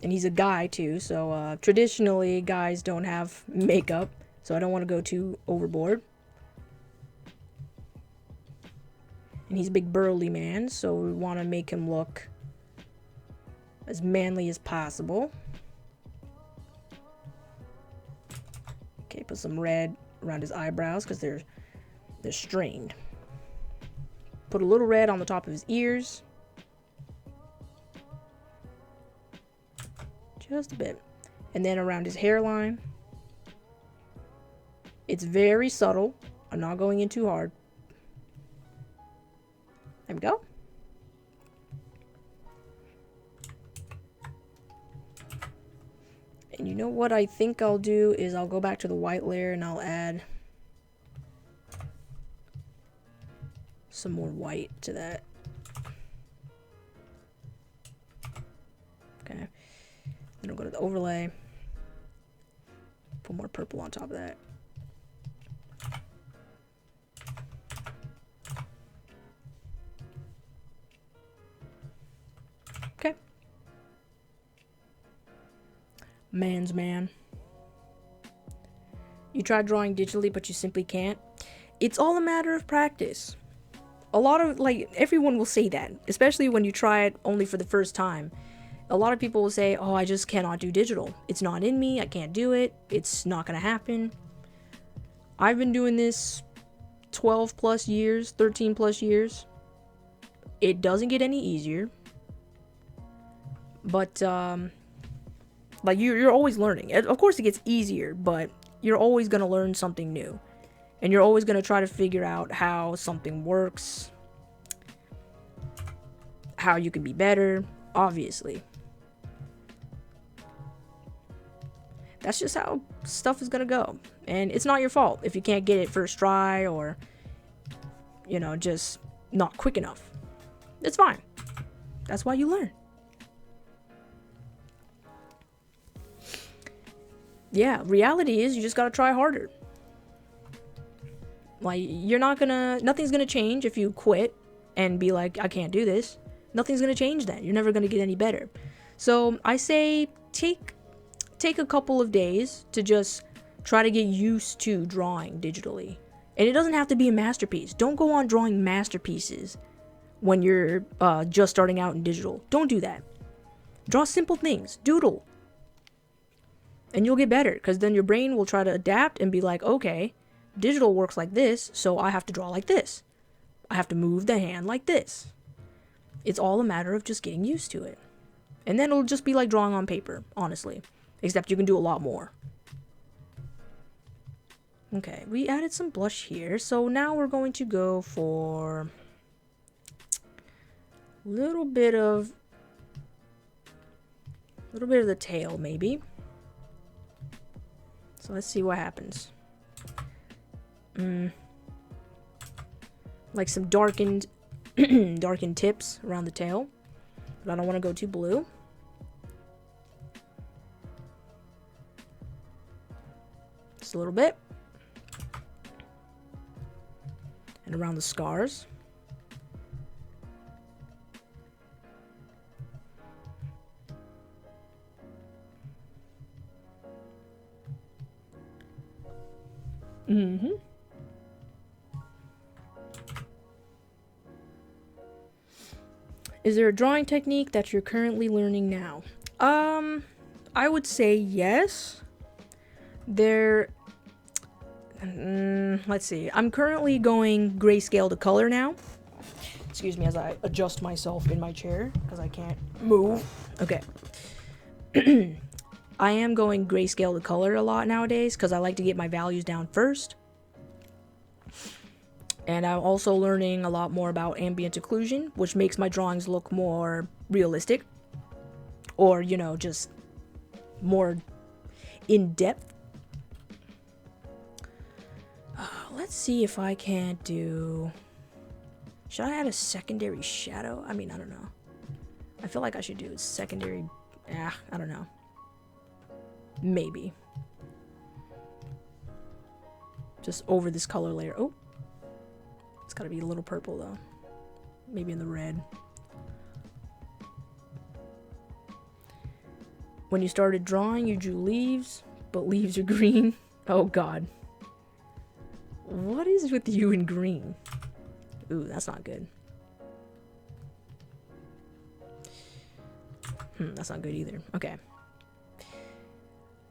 And he's a guy too, so traditionally guys don't have makeup, so I don't want to go too overboard. And he's a big burly man, so we want to make him look as manly as possible. Okay, put some red around his eyebrows because they're strained. Put a little red on the top of his ears. Just a bit. And then around his hairline. It's very subtle. I'm not going in too hard. There we go. And you know what I think I'll do is I'll go back to the white layer and I'll add some more white to that. Okay. Then I'll go to the overlay. Put more purple on top of that. Okay. Man's man. You try drawing digitally, but you simply can't. It's all a matter of practice. A lot of, like, everyone will say that, especially when you try it only for the first time. A lot of people will say, oh, I just cannot do digital. It's not in me. I can't do it. It's not going to happen. I've been doing this 12 plus years, 13 plus years. It doesn't get any easier. But, like, you're always learning. Of course it gets easier, but you're always going to learn something new. And you're always going to try to figure out how something works. How you can be better, obviously. That's just how stuff is going to go. And it's not your fault if you can't get it first try or, you know, just not quick enough. It's fine. That's why you learn. Yeah, reality is you just got to try harder. Like, nothing's gonna change if you quit and be like, I can't do this. Nothing's gonna change then. You're never gonna get any better. So I say take a couple of days to just try to get used to drawing digitally. And it doesn't have to be a masterpiece. Don't go on drawing masterpieces when you're just starting out in digital. Don't do that. Draw simple things. Doodle. And you'll get better, because then your brain will try to adapt and be like, okay, digital works like this, so I have to draw like this. I have to move the hand like this. It's all a matter of just getting used to it. And then it'll just be like drawing on paper, honestly. Except you can do a lot more. Okay, we added some blush here, so now we're going to go for a little bit of the tail, maybe. So let's see what happens. like some darkened darkened tips around the tail, but I don't want to go too blue. Just a little bit. And around the scars. Mm-hmm. Is there a drawing technique that you're currently learning now? I would say yes. Let's see. I'm currently going grayscale to color now. Excuse me as I adjust myself in my chair because I can't move. Okay. I am going grayscale to color a lot nowadays because I like to get my values down first. And I'm also learning a lot more about ambient occlusion, which makes my drawings look more realistic. Or, you know, just more in-depth. Let's see if I can't do... Should I add a secondary shadow? I mean, I don't know. I feel like I should do a secondary... I don't know. Maybe. Just over this color layer. Oh. It's gotta be a little purple though. Maybe in the red. When you started drawing, you drew leaves, but leaves are green. Oh god. What is with you and green? Ooh, that's not good. That's not good either. Okay.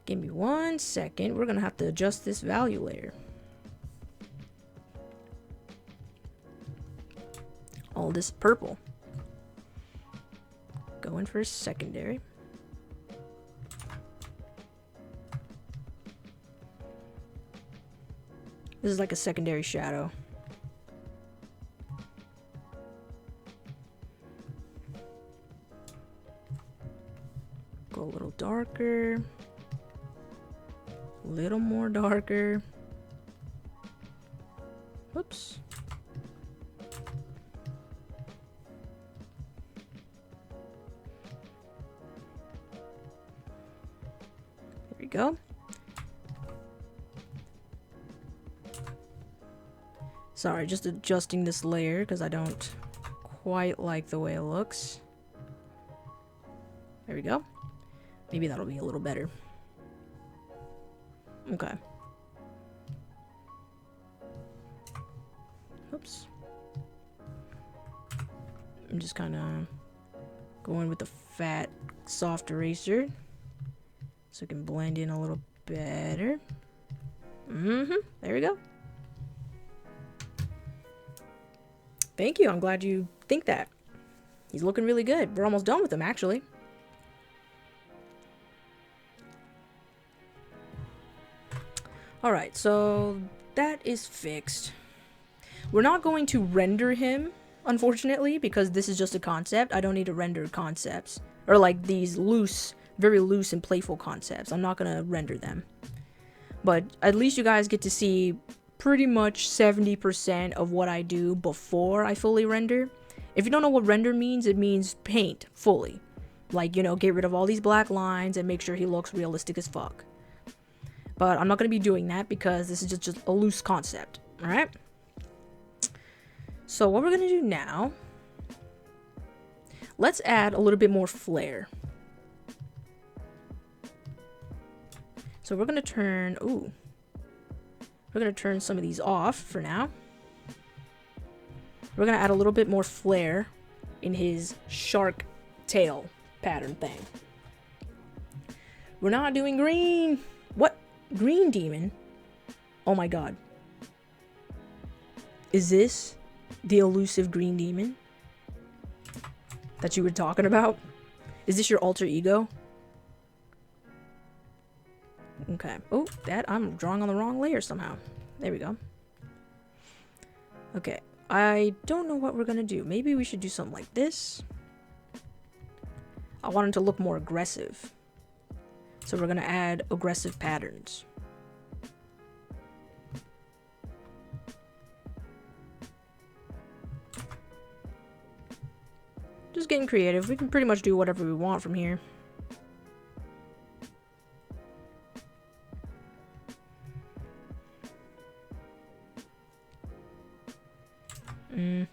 Give me 1 second. We're gonna have to adjust this value layer. All this purple. Going for secondary. This is like a secondary shadow. Go a little darker. A little more darker. Whoops. There we go. Sorry, just adjusting this layer because I don't quite like the way it looks. There we go. Maybe that'll be a little better. Okay. Oops. I'm just kind of going with the fat, soft eraser so it can blend in a little better. There we go. Thank you. I'm glad you think that. He's looking really good. We're almost done with him, actually. Alright, so that is fixed. We're not going to render him, unfortunately, because this is just a concept. I don't need to render concepts. Or like these loose, very loose and playful concepts. I'm not going to render them. But at least you guys get to see pretty much 70% of what I do before I fully render. If you don't know what render means, it means paint fully. Like, you know, get rid of all these black lines and make sure he looks realistic as fuck. But I'm not going to be doing that because this is just a loose concept. Alright? So what we're going to do now, let's add a little bit more flair. So we're going to turn, we're going to turn some of these off for now. We're going to add a little bit more flair in his shark tail pattern thing. We're not doing green. What? Green demon? Oh my god. Is this the elusive green demon that you were talking about? Is this your alter ego? Okay. Oh, I'm drawing on the wrong layer somehow. There we go. Okay. I don't know what we're gonna do. Maybe we should do something like this. I want him to look more aggressive. So we're gonna add aggressive patterns. Just getting creative. We can pretty much do whatever we want from here. There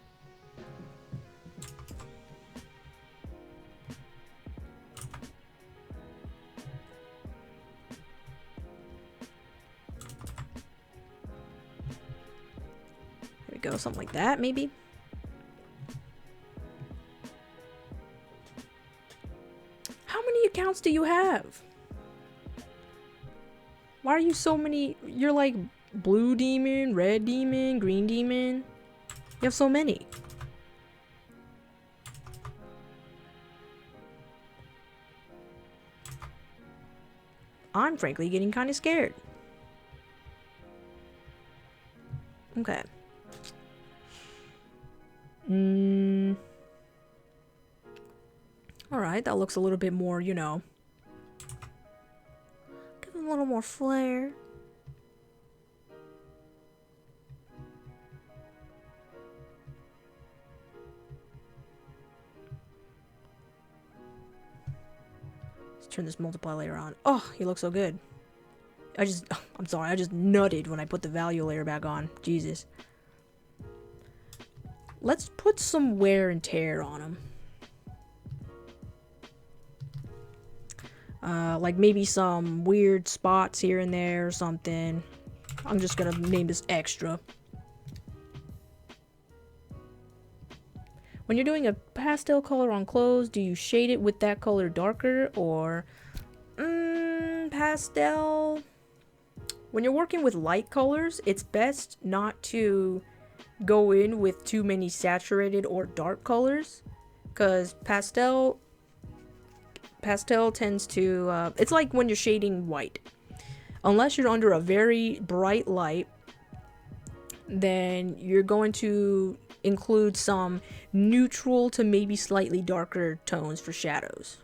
we go, something like that, maybe. How many accounts do you have? Why are you so many? You're like blue demon, red demon, green demon. You have so many. I'm frankly getting kind of scared. Okay. Alright, that looks a little bit more, you know. Give it a little more flair. Let's turn this multiply layer on. Oh, he looks so good. I'm sorry, I just nutted when I put the value layer back on. Jesus. Let's put some wear and tear on him. Like maybe some weird spots here and there or something. I'm just gonna name this extra. When you're doing a pastel color on clothes, do you shade it with that color darker or pastel? When you're working with light colors, it's best not to go in with too many saturated or dark colors, because pastel tends to it's like when you're shading white. Unless you're under a very bright light, then you're going to include some neutral to maybe slightly darker tones for shadows.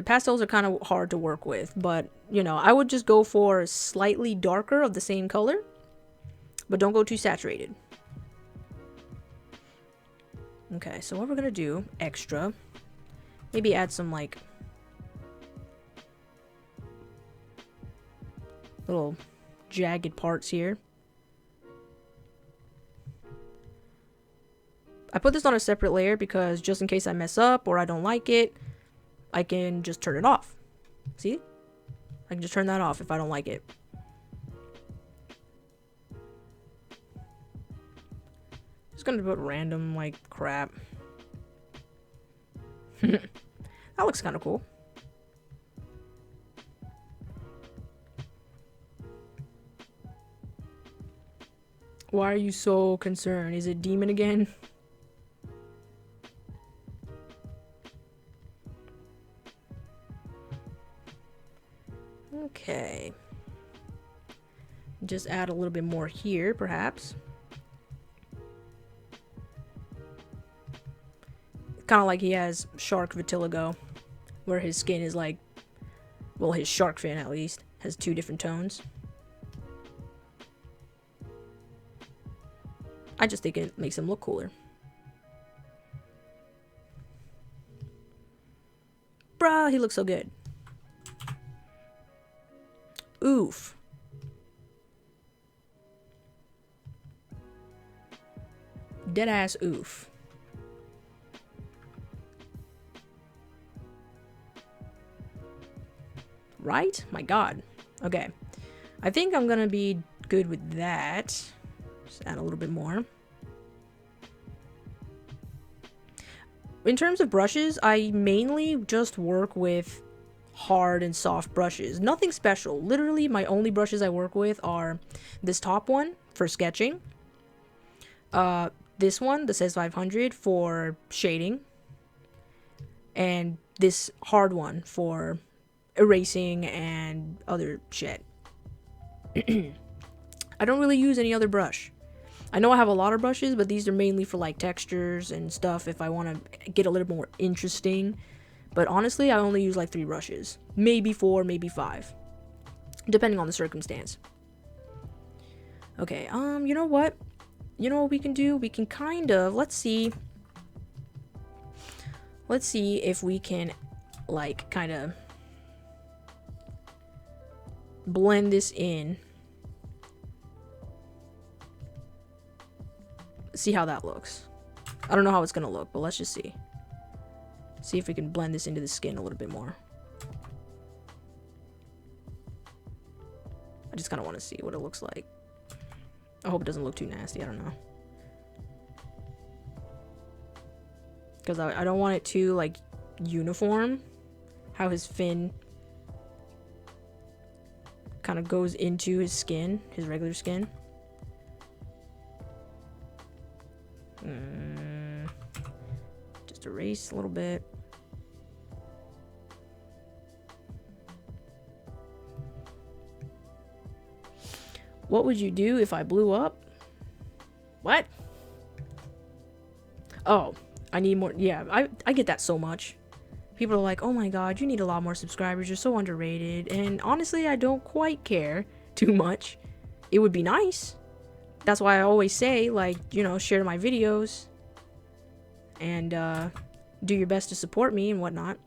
Pastels are kind of hard to work with, but you know, I would just go for slightly darker of the same color, but don't go too saturated. Okay, so what we're gonna do, extra, maybe add some like little jagged parts here. I put this on a separate layer because just in case I mess up or I don't like it, I can just turn it off. See? I can just turn that off if I don't like it. Just gonna put random like crap. That looks kind of cool. Why are you so concerned? Is it demon again? Okay. Just add a little bit more here, perhaps. Kind of like he has shark vitiligo, where his skin is like, well, his shark fin at least, has two different tones. I just think it makes him look cooler. Bruh, he looks so good. Oof. Deadass oof. Right? My god. Okay. I think I'm gonna be good with that. Just add a little bit more. In terms of brushes, I mainly just work with hard and soft brushes. Nothing special. Literally, my only brushes I work with are this top one for sketching. This one, the says 500 for shading. And this hard one for erasing and other shit. I don't really use any other brush. I know I have a lot of brushes, but these are mainly for like textures and stuff if I want to get a little more interesting. But honestly, I only use like 3 brushes. Maybe 4, maybe 5. Depending on the circumstance. Okay, you know what? you know what we can do? We can kind of, let's see if we can, like, kind of blend this in. See how that looks. I don't know how it's gonna look, but let's just see. See if we can blend this into the skin a little bit more. I just kind of want to see what it looks like. I hope it doesn't look too nasty. I don't know. Because I don't want it too, like, uniform. How his fin kind of goes into his skin, his regular skin. Just erase a little bit. What would you do if I blew up? What? Oh, I need more. Yeah, I get that so much. People are like, oh my god, you need a lot more subscribers. You're so underrated. And honestly, I don't quite care too much. It would be nice. That's why I always say, like, you know, share my videos. And do your best to support me and whatnot.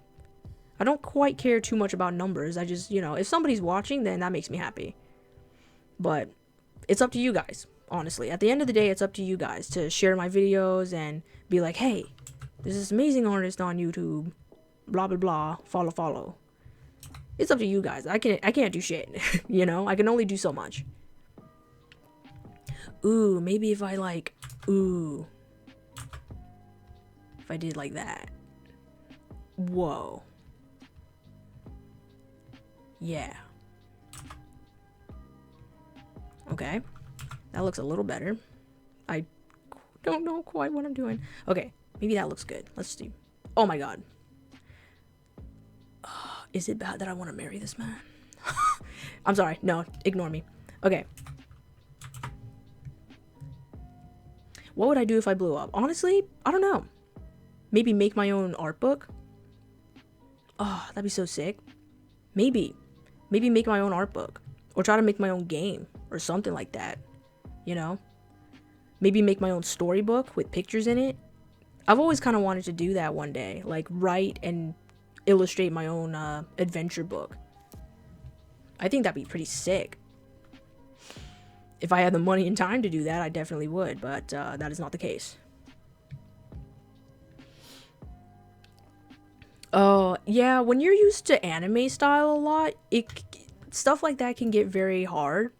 I don't quite care too much about numbers. I just, you know, if somebody's watching, then that makes me happy. But it's up to you guys, honestly. At the end of the day, it's up to you guys to share my videos and be like, hey, there's this amazing artist on YouTube, blah, blah, blah, follow. It's up to you guys. I can't do shit, you know? I can only do so much. Ooh, maybe if I, like, if I did like that. Whoa. Yeah. Okay, that looks a little better. I don't know quite what I'm doing. Okay, maybe that looks good. Let's see. Oh my god. Is it bad that I want to marry this man? I'm sorry. No, ignore me. Okay. What would I do if I blew up? Honestly, I don't know. Maybe make my own art book? Oh, that'd be so sick. Maybe make my own art book. Or try to make my own game. Or something like that, you know? Maybe make my own storybook with pictures in it. I've always kind of wanted to do that one day. Like, write and illustrate my own adventure book. I think that'd be pretty sick. If I had the money and time to do that, I definitely would. But that is not the case. Oh, yeah. When you're used to anime style a lot, stuff like that can get very hard.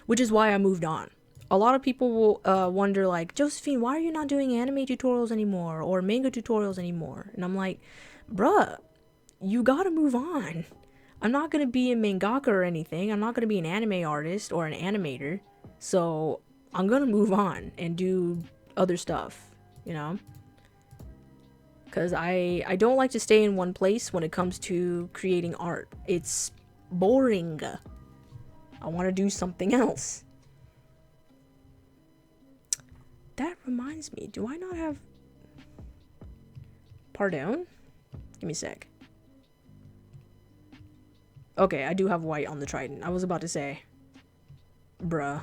Which is why I moved on. A lot of people will wonder, like, Josephine, why are you not doing anime tutorials anymore? Or manga tutorials anymore? And I'm like, bruh, you gotta move on. I'm not gonna be a mangaka or anything. I'm not gonna be an anime artist or an animator. So, I'm gonna move on and do other stuff, you know? Because I don't like to stay in one place when it comes to creating art. It's boring. I want to do something else. That reminds me, do I not have... Pardon? Give me a sec. Okay, I do have white on the trident. I was about to say. Bruh.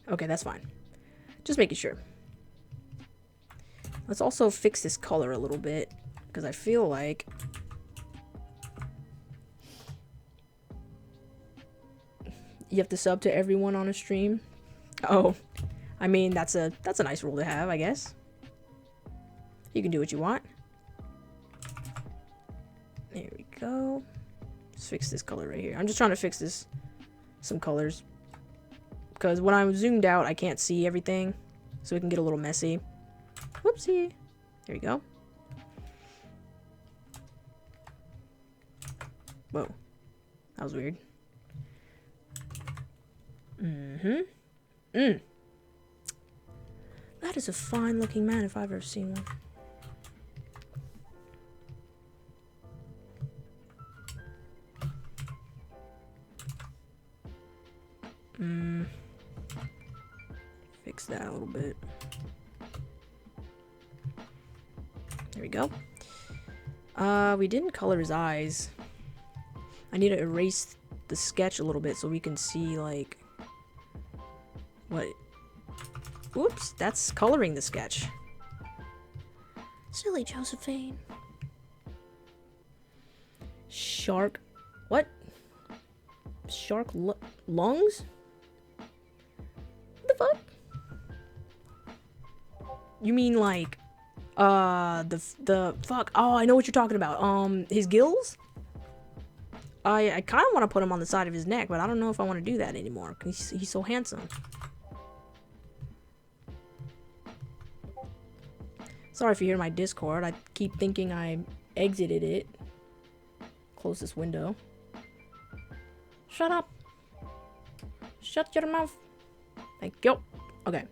Okay, that's fine. Just making sure. Let's also fix this color a little bit. Because I feel like... You have to sub to everyone on a stream. Oh, I mean, that's a nice rule to have, I guess. You can do what you want. There we go. Let's fix this color right here. I'm just trying to fix some colors. Because when I'm zoomed out, I can't see everything. So it can get a little messy. Whoopsie. There you go. Whoa. That was weird. That is a fine looking man if I've ever seen one. Fix that a little bit. There we go. We didn't color his eyes. I need to erase the sketch a little bit so we can see, like, What? Oops, that's coloring the sketch. Silly Josephine. Shark. What? Shark lungs? What the fuck? You mean like, the fuck? Oh, I know what you're talking about. His gills? I kind of want to put him on the side of his neck, but I don't know if I want to do that anymore. He's so handsome. Sorry if you hear my Discord. I keep thinking I exited it. Close this window. Shut up. Shut your mouth. Thank you. Okay.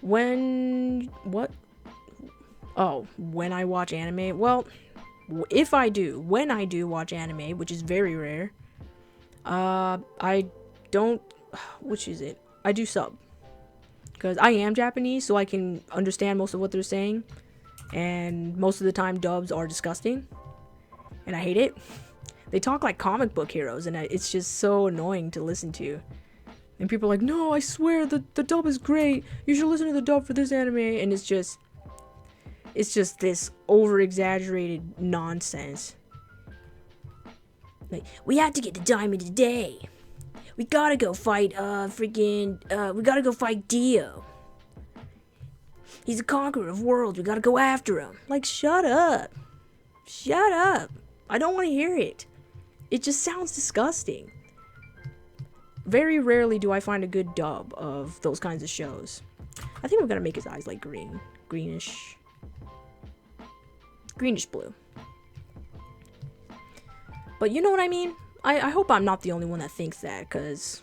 When I watch anime, well, if I do, when I do watch anime, which is very rare, I don't, which is it? I do sub. Because I am Japanese, so I can understand most of what they're saying. And most of the time, dubs are disgusting. And I hate it. They talk like comic book heroes, and it's just so annoying to listen to. And people are like, no, I swear, the dub is great. You should listen to the dub for this anime. And it's just this over-exaggerated nonsense. Like, we have to get the diamond today. We gotta go fight, we gotta go fight Dio. He's a conqueror of worlds. We gotta go after him. Like, shut up. Shut up. I don't want to hear it. It just sounds disgusting. Very rarely do I find a good dub of those kinds of shows. I think we're gonna make his eyes like green. Greenish blue. But you know what I mean? I hope I'm not the only one that thinks that, because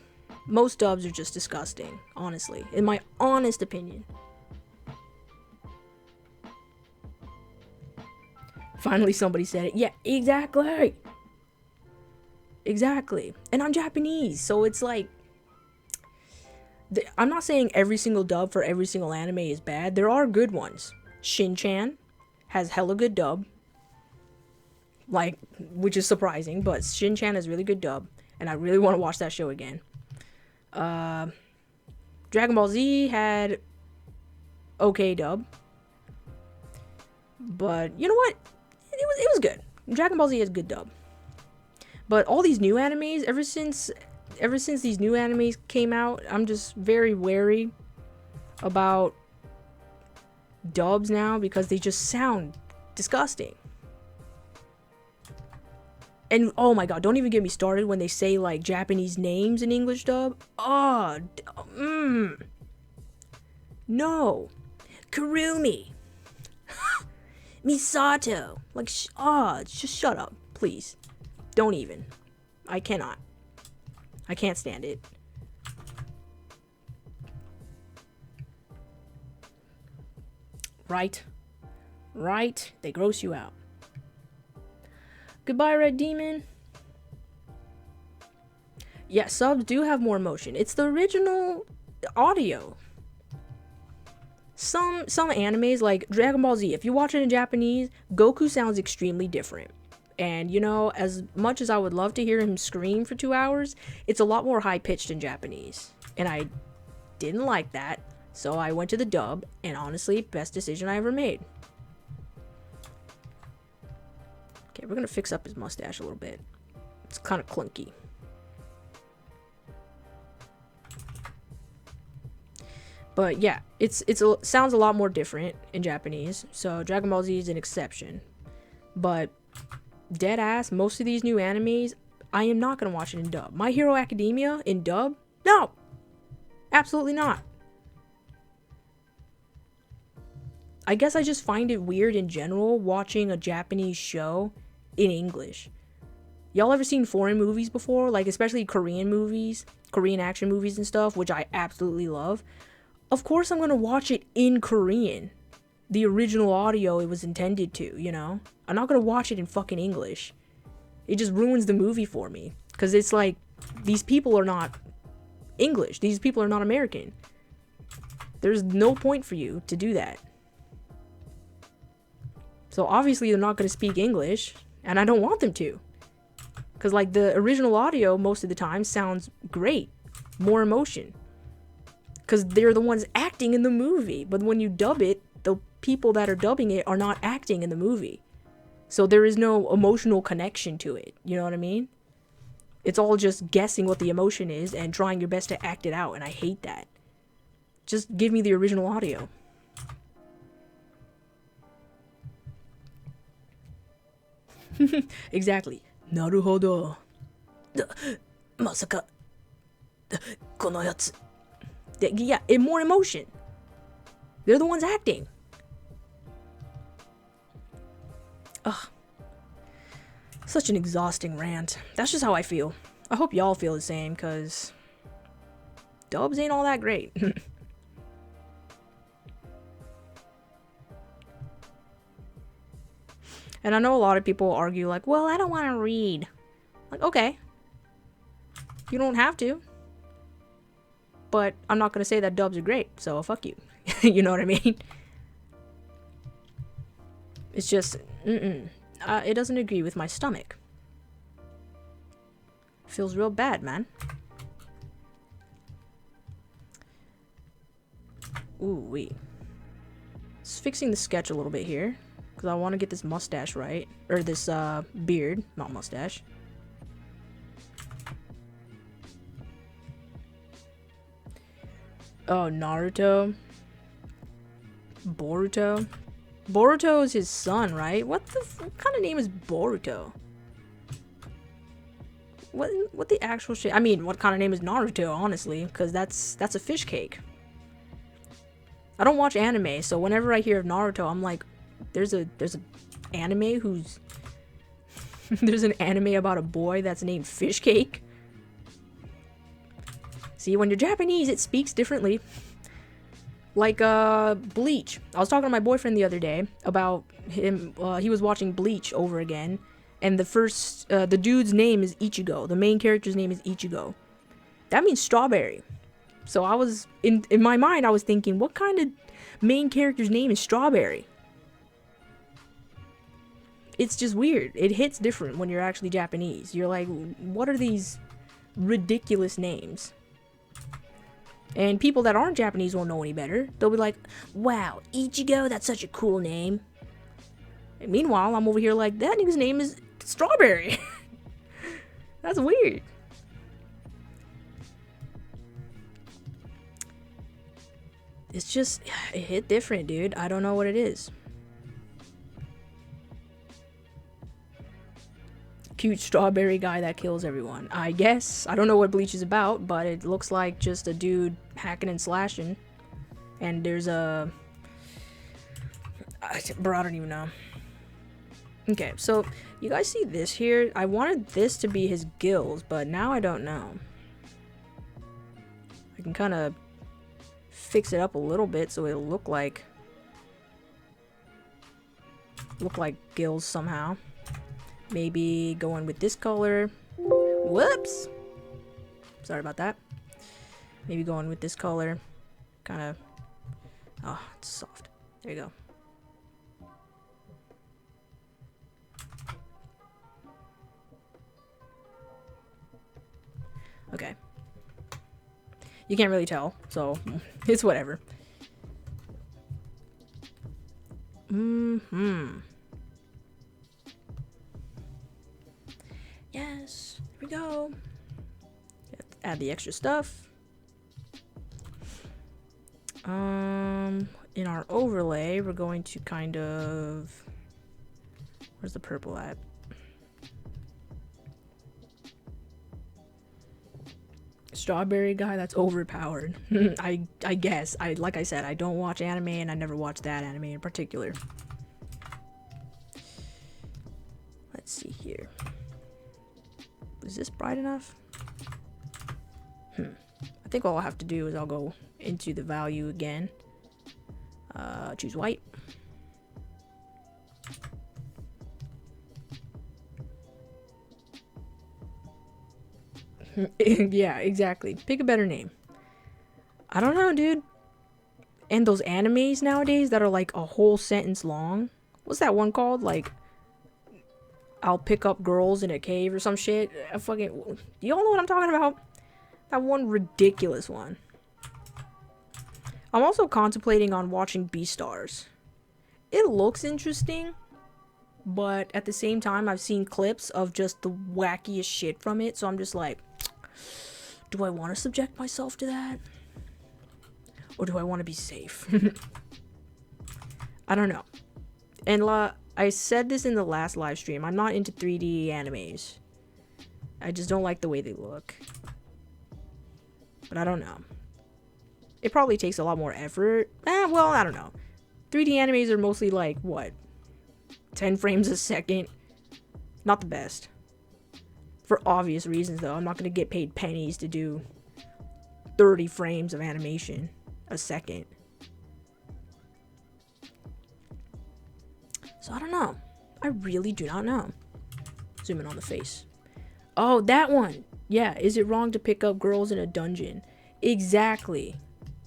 most dubs are just disgusting, honestly. In my honest opinion. Finally somebody said it. Yeah, exactly. Exactly. And I'm Japanese, so it's like... I'm not saying every single dub for every single anime is bad. There are good ones. Shin-chan has hella good dub. Like, which is surprising, but Shin-chan has really good dub, and I really want to watch that show again. Dragon Ball Z had okay dub, but you know what? It was good. Dragon Ball Z has good dub. But all these new animes, ever since these new animes came out, I'm just very wary about dubs now because they just sound disgusting. And oh my god, don't even get me started when they say like Japanese names in English dub. Oh, no. Kurumi. Misato. Like, just shut up, please. Don't even. I cannot. I can't stand it. Right? Right? They gross you out. Goodbye, Red Demon. Yeah, subs do have more emotion. It's the original audio. Some animes, like Dragon Ball Z, if you watch it in Japanese, Goku sounds extremely different. And, you know, as much as I would love to hear him scream for 2 hours, it's a lot more high-pitched in Japanese. And I didn't like that, so I went to the dub, and honestly, best decision I ever made. Okay, we're gonna fix up his mustache a little bit. It's kind of clunky. But yeah, it sounds a lot more different in Japanese. So Dragon Ball Z is an exception. But dead ass, most of these new animes, I am not gonna watch it in dub. My Hero Academia in dub? No! Absolutely not. I guess I just find it weird in general watching a Japanese show in English. Y'all ever seen foreign movies before? Like, especially Korean movies, Korean action movies and stuff, which I absolutely love. Of course I'm gonna watch it in Korean. The original audio it was intended to, you know? I'm not gonna watch it in fucking English. It just ruins the movie for me. Because it's like, these people are not English. These people are not American. There's no point for you to do that. So obviously they're not gonna speak English. And I don't want them to. Because, like, the original audio, most of the time, sounds great. More emotion. Because they're the ones acting in the movie. But when you dub it, the people that are dubbing it are not acting in the movie. So there is no emotional connection to it. You know what I mean? It's all just guessing what the emotion is and trying your best to act it out. And I hate that. Just give me the original audio. Exactly. Naruhodo. Masaka. Kono yatsu. Yeah, more emotion. They're the ones acting. Ugh. Such an exhausting rant. That's just how I feel. I hope y'all feel the same, because dubs ain't all that great. And I know a lot of people argue like, well, I don't want to read. Like, okay. You don't have to. But I'm not going to say that dubs are great, so fuck you. You know what I mean? It's just, it doesn't agree with my stomach. Feels real bad, man. Ooh, wait. Just fixing the sketch a little bit here. Because I want to get this mustache right. Or this, beard. Not mustache. Oh, Naruto. Boruto. Boruto is his son, right? What kind of name is Boruto? What the actual shit? I mean, what kind of name is Naruto, honestly? Because that's a fish cake. I don't watch anime, so whenever I hear of Naruto, I'm like, there's a anime who's there's an anime about a boy that's named Fish Cake. See, when you're Japanese, it speaks differently. Like, Bleach. I was talking to my boyfriend the other day about him, he was watching Bleach over again, and the dude's name is Ichigo. The main character's name is Ichigo. That means strawberry. So I was, in my mind, I was thinking, what kind of main character's name is Strawberry? It's just weird. It hits different when you're actually Japanese. You're like, what are these ridiculous names? And people that aren't Japanese won't know any better. They'll be like, wow, Ichigo, that's such a cool name. And meanwhile, I'm over here like, that nigga's name is Strawberry. That's weird. It's just, it hit different, dude. I don't know what it is. Cute strawberry guy that kills everyone. I guess. I don't know what Bleach is about, but it looks like just a dude hacking and slashing. And there's a... Bro, I don't even know. Okay, so you guys see this here? I wanted this to be his gills, but now I don't know. I can kind of fix it up a little bit so it'll look like gills somehow. Maybe going with this color. Whoops! Sorry about that. Maybe going with this color. Kind of... Oh, it's soft. There you go. Okay. You can't really tell, so it's whatever. Yes, here we go. Let's add the extra stuff. In our overlay, we're going to kind of... Where's the purple at? Strawberry guy, that's overpowered. I guess. Like I said, I don't watch anime, and I never watched that anime in particular. Let's see here. Is this bright enough? I think all I'll have to do is I'll go into the value again. Choose white. Yeah, exactly. Pick a better name. I don't know, dude. And those animes nowadays that are like a whole sentence long. What's that one called? Like, I'll pick up girls in a cave or some shit. Do y'all know what I'm talking about? That one ridiculous one. I'm also contemplating on watching Beastars. It looks interesting, but at the same time, I've seen clips of just the wackiest shit from it, so I'm just like, do I want to subject myself to that? Or do I want to be safe? I don't know. And I said this in the last live stream. I'm not into 3D animes. I just don't like the way they look. But I don't know. It probably takes a lot more effort. Well, I don't know. 3D animes are mostly like, what? 10 frames a second? Not the best. For obvious reasons, though. I'm not going to get paid pennies to do 30 frames of animation a second. So I don't know. I really do not know. Zoom in on the face. Oh, that one. Yeah, is it wrong to pick up girls in a dungeon? Exactly.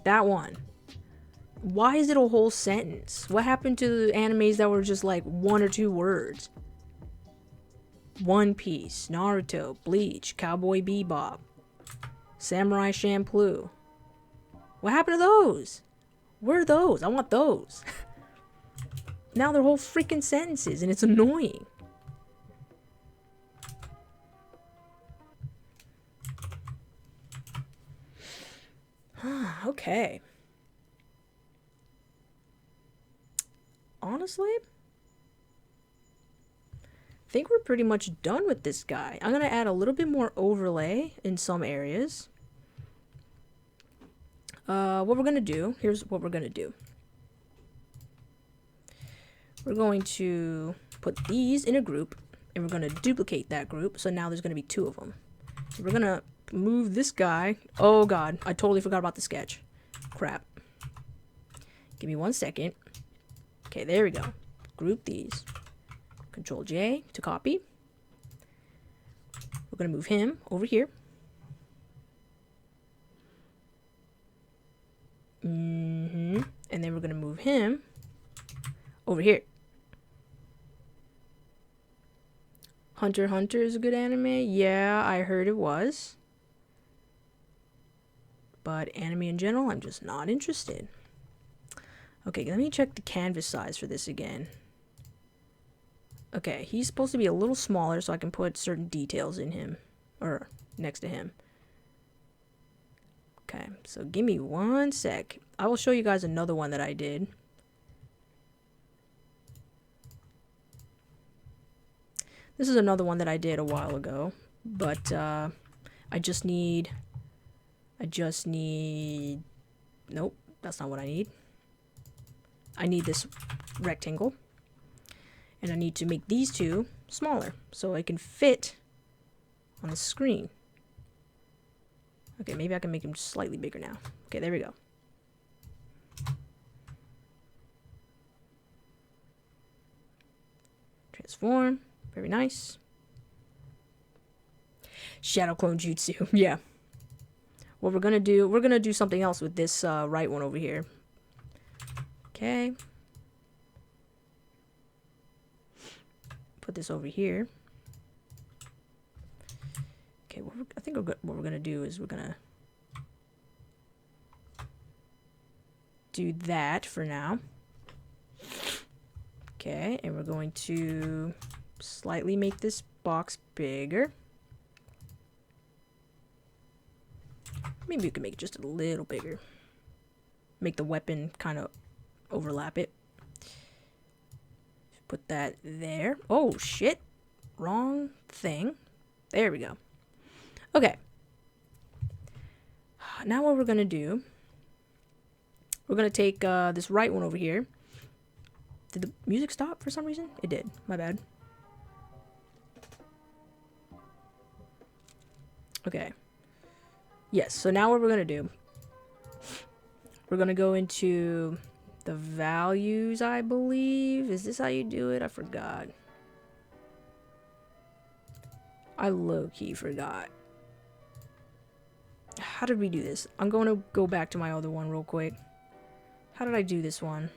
That one. Why is it a whole sentence? What happened to the animes that were just like 1 or 2 words? One Piece, Naruto, Bleach, Cowboy Bebop, Samurai Champloo. What happened to those? Where are those? I want those. Now they're whole freaking sentences and it's annoying. Okay. Honestly, I think we're pretty much done with this guy. I'm going to add a little bit more overlay in some areas. What we're going to do, here's what we're going to do. We're going to put these in a group, and we're going to duplicate that group, so now there's going to be 2 of them. So we're going to move this guy. Oh god, I totally forgot about the sketch. Crap. Give me 1 second. Okay, there we go. Group these. Control J to copy. We're going to move him over here. And then we're going to move him over here. Hunter x Hunter is a good anime. Yeah, I heard it was. But anime in general, I'm just not interested. Okay, let me check the canvas size for this again. Okay, he's supposed to be a little smaller so I can put certain details in him. Or next to him. Okay, so give me 1 sec. I will show you guys another one that I did. This is another one that I did a while ago. But I just need... Nope, that's not what I need. I need this rectangle. And I need to make these 2 smaller so I can fit on the screen. Okay, maybe I can make them slightly bigger now. Okay, there we go. Transform. Very nice. Shadow clone jutsu. Yeah. What we're gonna do something else with this right one over here. Okay. Put this over here. Okay, I think what we're gonna do is we're gonna do that for now. Okay, and we're going to slightly make this box bigger. Maybe we can make it just a little bigger. Make the weapon kind of overlap it. Put that there. Oh, shit. Wrong thing. There we go. Okay. Now what we're going to do, we're going to take this right one over here. Did the music stop for some reason? It did. My bad. Okay. Yes, so now what we're going to do, we're going to go into the values, I believe. Is this how you do it? I forgot. I low-key forgot. How did we do this? I'm going to go back to my other one real quick. How did I do this one?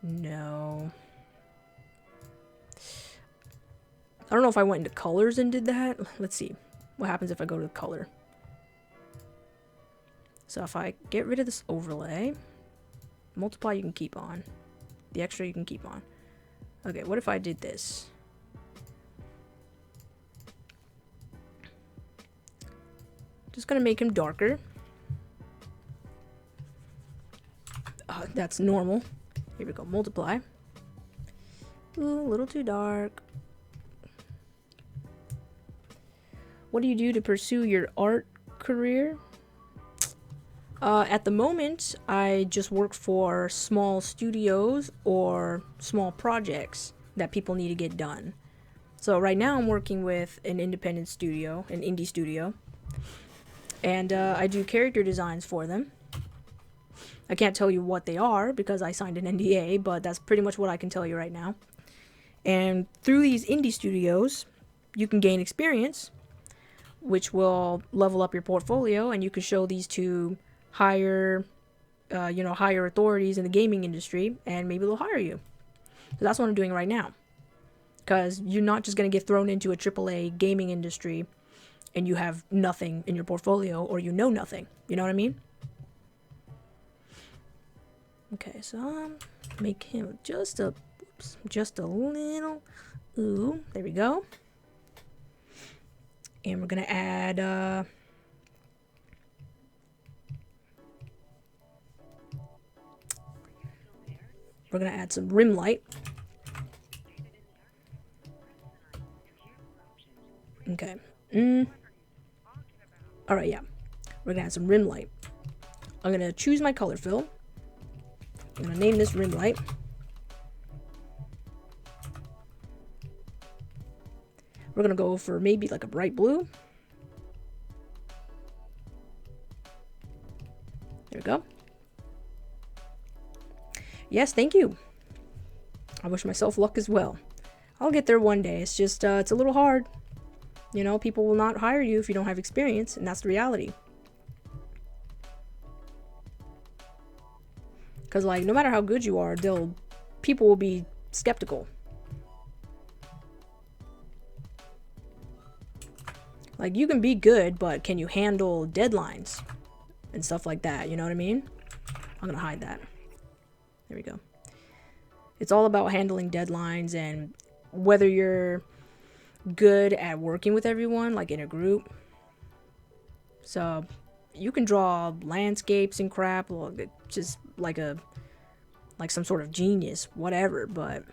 No. I don't know if I went into colors and did that. Let's see. What happens if I go to color? So if I get rid of this overlay, multiply you can keep on. The extra you can keep on. Okay, what if I did this? Just gonna make him darker. That's normal. Here we go, multiply. Ooh, a little too dark. What do you do to pursue your art career? At the moment, I just work for small studios or small projects that people need to get done. So right now I'm working with an independent studio, an indie studio. And I do character designs for them. I can't tell you what they are because I signed an NDA, but that's pretty much what I can tell you right now. And through these indie studios, you can gain experience, which will level up your portfolio, and you can show these to higher authorities in the gaming industry, and maybe they'll hire you. So that's what I'm doing right now. Because you're not just going to get thrown into a AAA gaming industry and you have nothing in your portfolio, or you know nothing. You know what I mean? Okay, so make him just a little. Ooh, there we go. And we're gonna add some rim light. Okay. Alright, yeah. We're gonna add some rim light. I'm gonna choose my color fill. I'm gonna name this rim light. We're gonna go for maybe like a bright blue. There we go. Yes, thank you. I wish myself luck as well. I'll get there one day. It's just, it's a little hard. You know, people will not hire you if you don't have experience, and that's the reality. Because, like, no matter how good you are, people will be skeptical. Like, you can be good, but can you handle deadlines and stuff like that? You know what I mean? I'm gonna hide that. There we go. It's all about handling deadlines and whether you're good at working with everyone, like in a group. So you can draw landscapes and crap, just like some sort of genius, whatever, but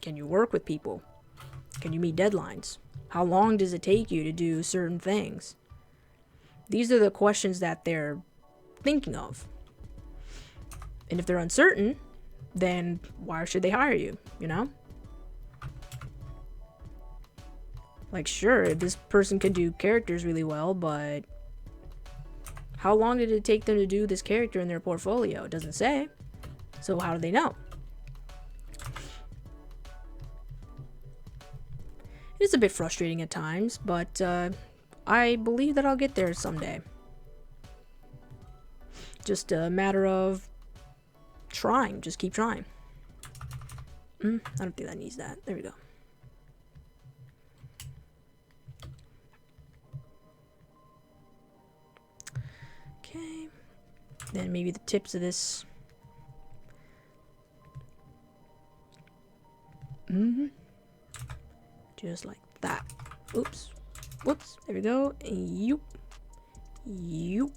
can you work with people? Can you meet deadlines? How long does it take you to do certain things? These are the questions that they're thinking of. And if they're uncertain, then why should they hire you, you know? Like, sure, this person could do characters really well, but how long did it take them to do this character in their portfolio? It doesn't say. So how do they know? It's a bit frustrating at times, but I believe that I'll get there someday. Just a matter of trying. Just keep trying. I don't think that needs that. There we go. Okay. Then maybe the tips of this. Just like that. Oops. Whoops. There we go. Yoop. Yoop.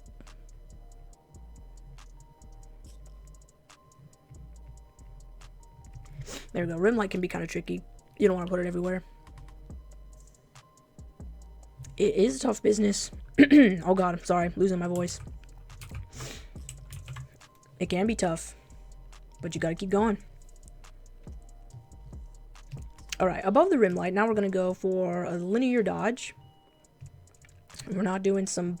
There we go. Rim light can be kind of tricky. You don't want to put it everywhere. It is a tough business. Oh god, I'm sorry. Losing my voice. It can be tough. But you gotta keep going. Alright, above the rim light, now we're going to go for a linear dodge. We're not doing some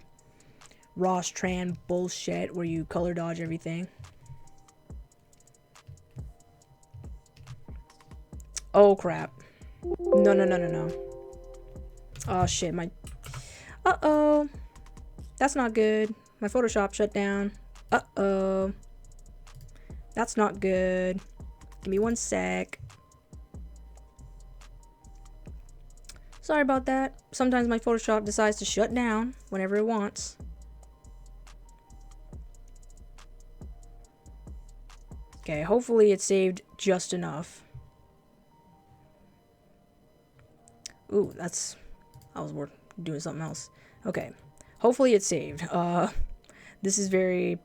Ross Tran bullshit where you color dodge everything. Oh, crap. No, no, no, no, no. Oh, shit. Uh-oh. That's not good. My Photoshop shut down. Uh-oh. That's not good. Give me 1 sec. Sorry about that. Sometimes my Photoshop decides to shut down whenever it wants. Okay, hopefully it saved just enough. Ooh, I was doing something else. Okay, hopefully it saved. This is very,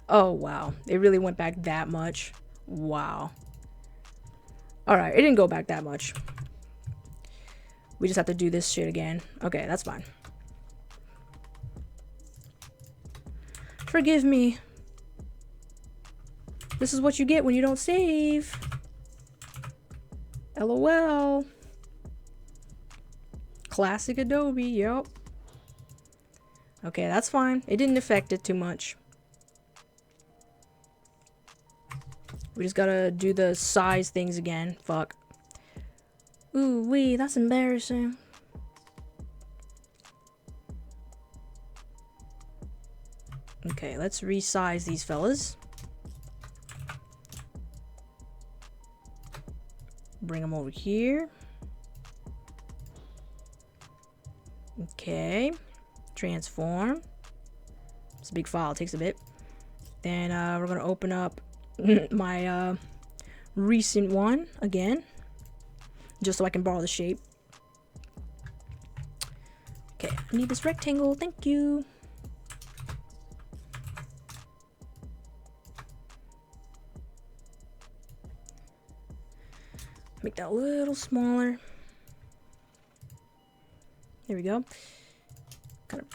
oh wow, it really went back that much. Wow. Alright, it didn't go back that much. We just have to do this shit again. Okay, that's fine. Forgive me. This is what you get when you don't save. LOL. Classic Adobe, yep. Okay, that's fine. It didn't affect it too much. We just gotta do the size things again. Fuck. Ooh wee, that's embarrassing. Okay, let's resize these fellas. Bring them over here. Okay. Transform. It's a big file, it takes a bit. Then we're gonna open up my recent one again, just so I can borrow the shape. Okay, I need this rectangle, thank you. Make that a little smaller. There we go. Kind of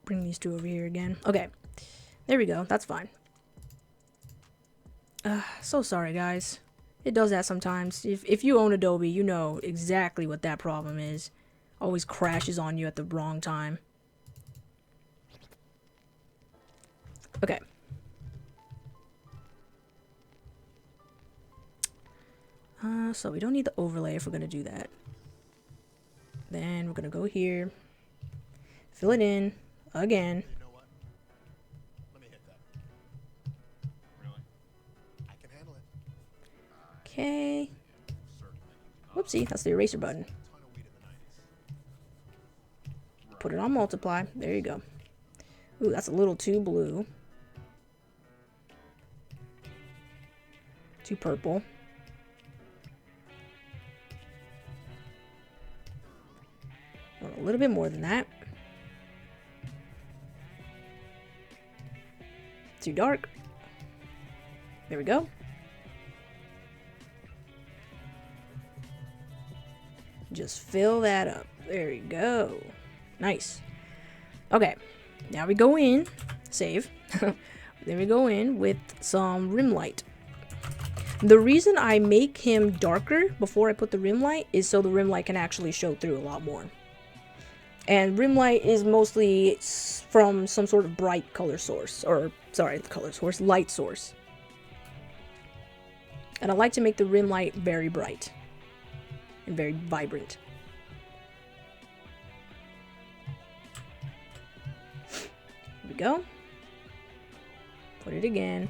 bring these two over here again. Okay, there we go, that's fine. So sorry guys, it does that sometimes. If you own Adobe, you know exactly what that problem is. Always crashes on you at the wrong time. Okay. So we don't need the overlay if we're gonna do that. Then we're gonna go here, fill it in again. Okay. Whoopsie, that's the eraser button. Put it on multiply. There you go. Ooh, that's a little too blue. Too purple. Want a little bit more than that. Too dark. There we go. Just fill that up. There you go. Nice. Okay. Now we go in. Save. Then we go in with some rim light. The reason I make him darker before I put the rim light is so the rim light can actually show through a lot more. And rim light is mostly from some sort of bright color source. Or, sorry, color source. Light source. And I like to make the rim light very bright. And very vibrant. Here we go. Put it again.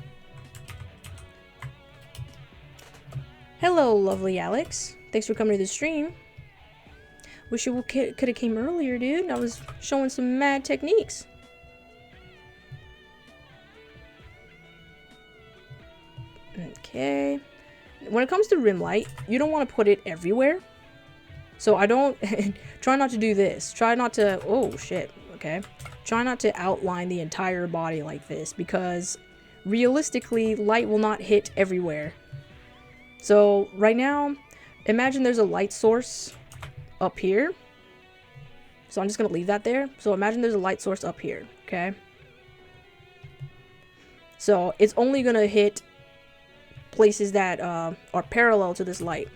Hello, lovely Alex. Thanks for coming to the stream. Wish you could have came earlier, dude. I was showing some mad techniques. Okay. When it comes to rim light, you don't want to put it everywhere. So I don't... try not to do this. Try not to... Oh, shit. Okay. Try not to outline the entire body like this, because realistically, light will not hit everywhere. So right now, imagine there's a light source up here. So I'm just going to leave that there. So imagine there's a light source up here. Okay. So it's only going to hit places that are parallel to this light.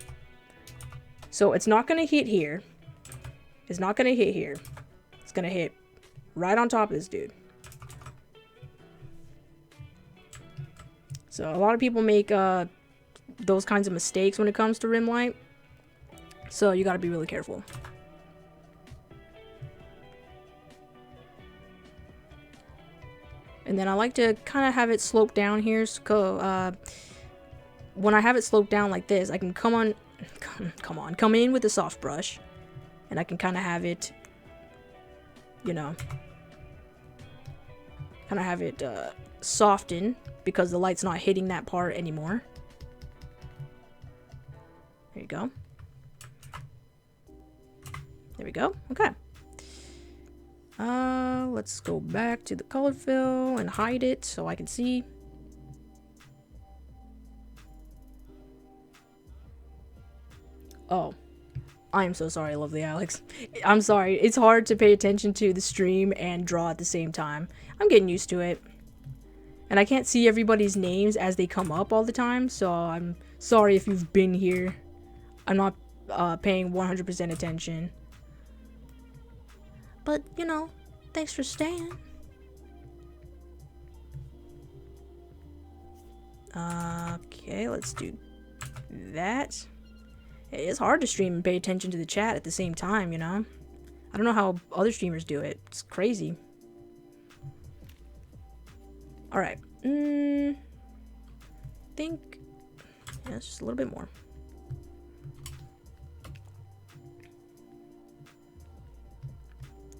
So it's not going to hit here. It's not going to hit here. It's going to hit right on top of this dude. So a lot of people make those kinds of mistakes when it comes to rim light. So you got to be really careful. And then I like to kind of have it slope down here. So when I have it sloped down like this, I can come in with a soft brush, and I can kind of have it, you know, kind of have it soften because the light's not hitting that part anymore. There you go. There we go. Okay. Let's go back to the color fill and hide it so I can see. Oh, I am so sorry, lovely Alex. I'm sorry. It's hard to pay attention to the stream and draw at the same time. I'm getting used to it. And I can't see everybody's names as they come up all the time, so I'm sorry if you've been here. I'm not paying 100% attention. But, you know, thanks for staying. Okay, let's do that. It's hard to stream and pay attention to the chat at the same time, you know? I don't know how other streamers do it. It's crazy. Alright. Think... yeah, just a little bit more.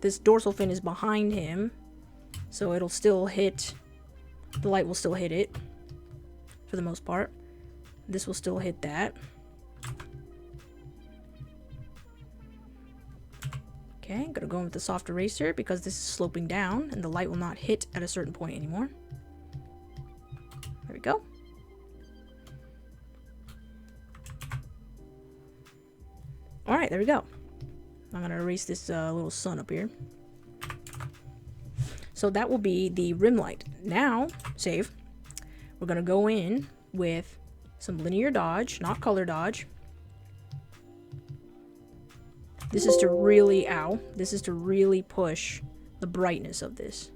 This dorsal fin is behind him, so it'll still hit... the light will still hit it, for the most part. This will still hit that. Okay, I'm gonna go in with the soft eraser because this is sloping down and the light will not hit at a certain point anymore. There we go. Alright, there we go. I'm gonna erase this little sun up here. So that will be the rim light. Now, save. We're gonna go in with some linear dodge, not color dodge. This is to really, this is to really push the brightness of this.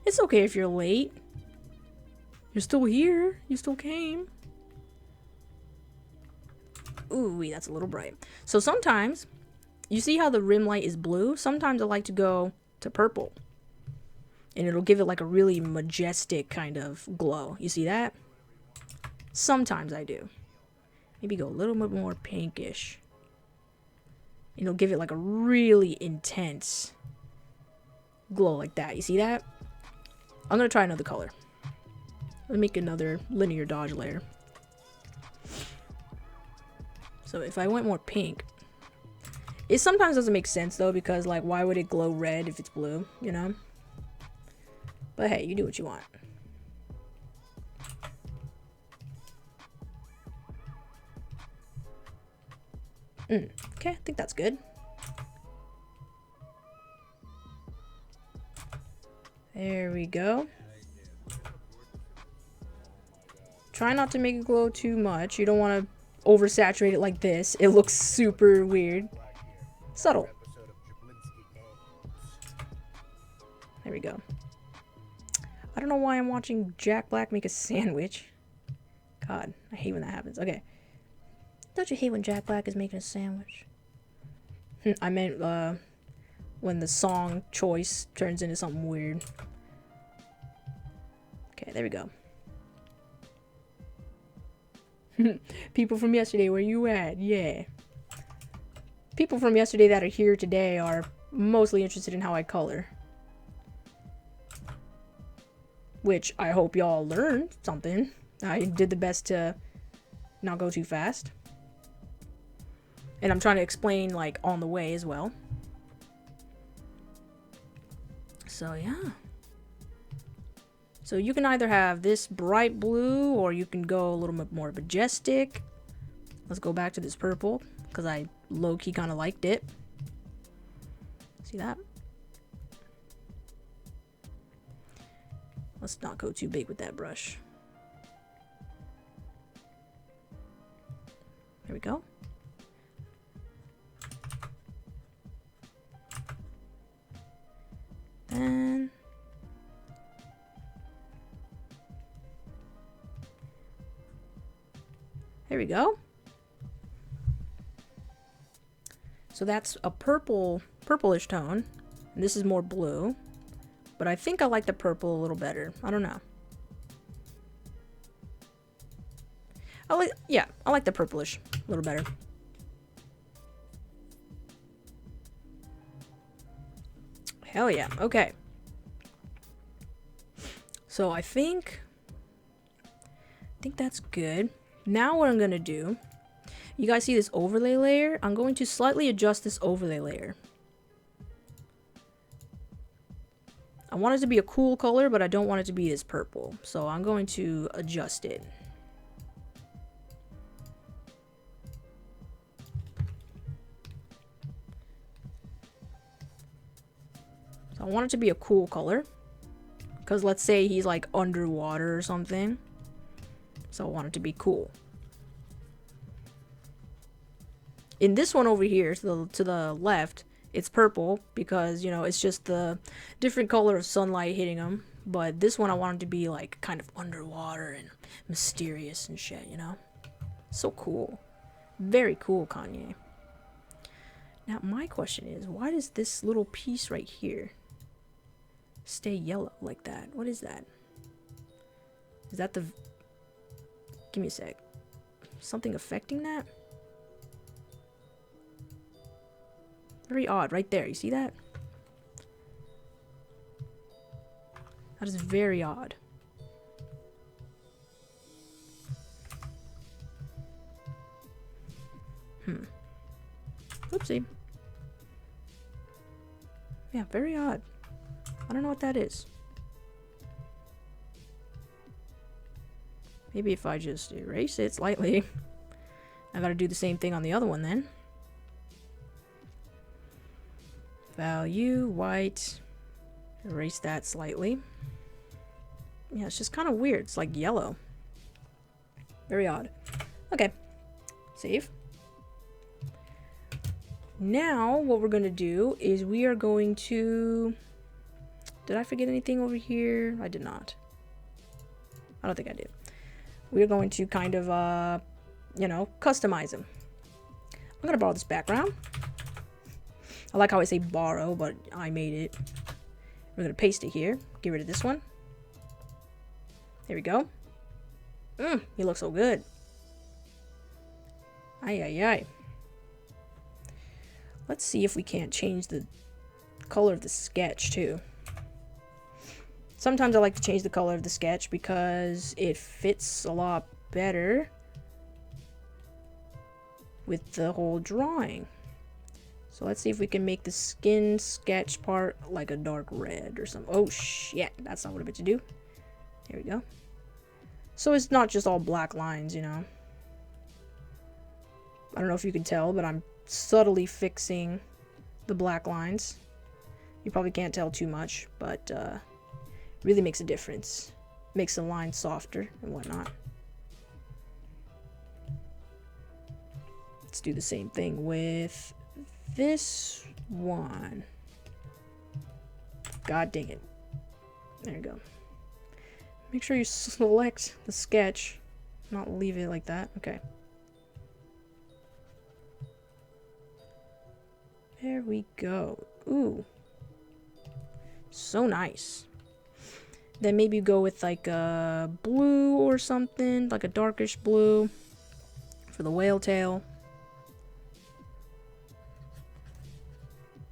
It's okay if you're late. You're still here. You still came. Ooh, that's a little bright. So sometimes, you see how the rim light is blue? Sometimes I like to go to purple. And it'll give it like a really majestic kind of glow. You see that? Sometimes I do. Maybe go a little bit more pinkish. And it'll give it like a really intense glow like that. You see that? I'm going to try another color. Let me make another linear dodge layer. So if I went more pink, it sometimes doesn't make sense though, because like why would it glow red if it's blue, you know? But hey, you do what you want. Okay, I think that's good. There we go. Try not to make it glow too much. You don't want to oversaturate it like this. It looks super weird. Subtle. There we go. I don't know why I'm watching Jack Black make a sandwich. God, I hate when that happens. Okay. Don't you hate when Jack Black is making a sandwich? I meant when the song choice turns into something weird. Okay, there we go. People from yesterday, where you at? Yeah. People from yesterday that are here today are mostly interested in how I color. Which I hope y'all learned something. I did the best to not go too fast. And I'm trying to explain like on the way as well. So yeah. So you can either have this bright blue or you can go a little bit more majestic. Let's go back to this purple because I low-key kind of liked it. See that? Let's not go too big with that brush. There we go. Then there we go. So that's a purplish tone. And this is more blue. But I think I like the purple a little better. I don't know. I like the purplish a little better. Hell yeah. Okay. So I think that's good. Now what I'm gonna do, you guys see this overlay layer? I'm going to slightly adjust this overlay layer. I want it to be a cool color, but I don't want it to be this purple. So I'm going to adjust it. So I want it to be a cool color. Because let's say he's like underwater or something. So I want it to be cool. In this one over here, to the left, it's purple because, you know, it's just the different color of sunlight hitting him. But this one I want it to be like kind of underwater and mysterious and shit, you know? So cool. Very cool, Kanye. Now my question is, why does this little piece right here stay yellow like that? What is that? Is that the... Give me a sec. Something affecting that? Very odd, right there. You see that? That is very odd. Oopsie. Yeah, very odd. I don't know what that is. Maybe if I just erase it slightly. I gotta do the same thing on the other one then. Value, white. Erase that slightly. Yeah, it's just kind of weird. It's like yellow. Very odd. Okay. Save. Now, what we're going to do is we are going to... Did I forget anything over here? I did not. I don't think I did. We're going to kind of, you know, customize him. I'm going to borrow this background. I like how I say borrow, but I made it. We're going to paste it here. Get rid of this one. There we go. He looks so good. Ay, ay, ay. Let's see if we can't change the color of the sketch, too. Sometimes I like to change the color of the sketch because it fits a lot better with the whole drawing. So let's see if we can make the skin sketch part like a dark red or something. Oh, shit. That's not what I meant to do. There we go. So it's not just all black lines, you know. I don't know if you can tell, but I'm subtly fixing the black lines. You probably can't tell too much, but really makes a difference. Makes the line softer and whatnot. Let's do the same thing with this one. God dang it. There you go. Make sure you select the sketch, not leave it like that. Okay. There we go. Ooh. So nice. Then maybe go with like a blue or something, like a darkish blue for the whale tail.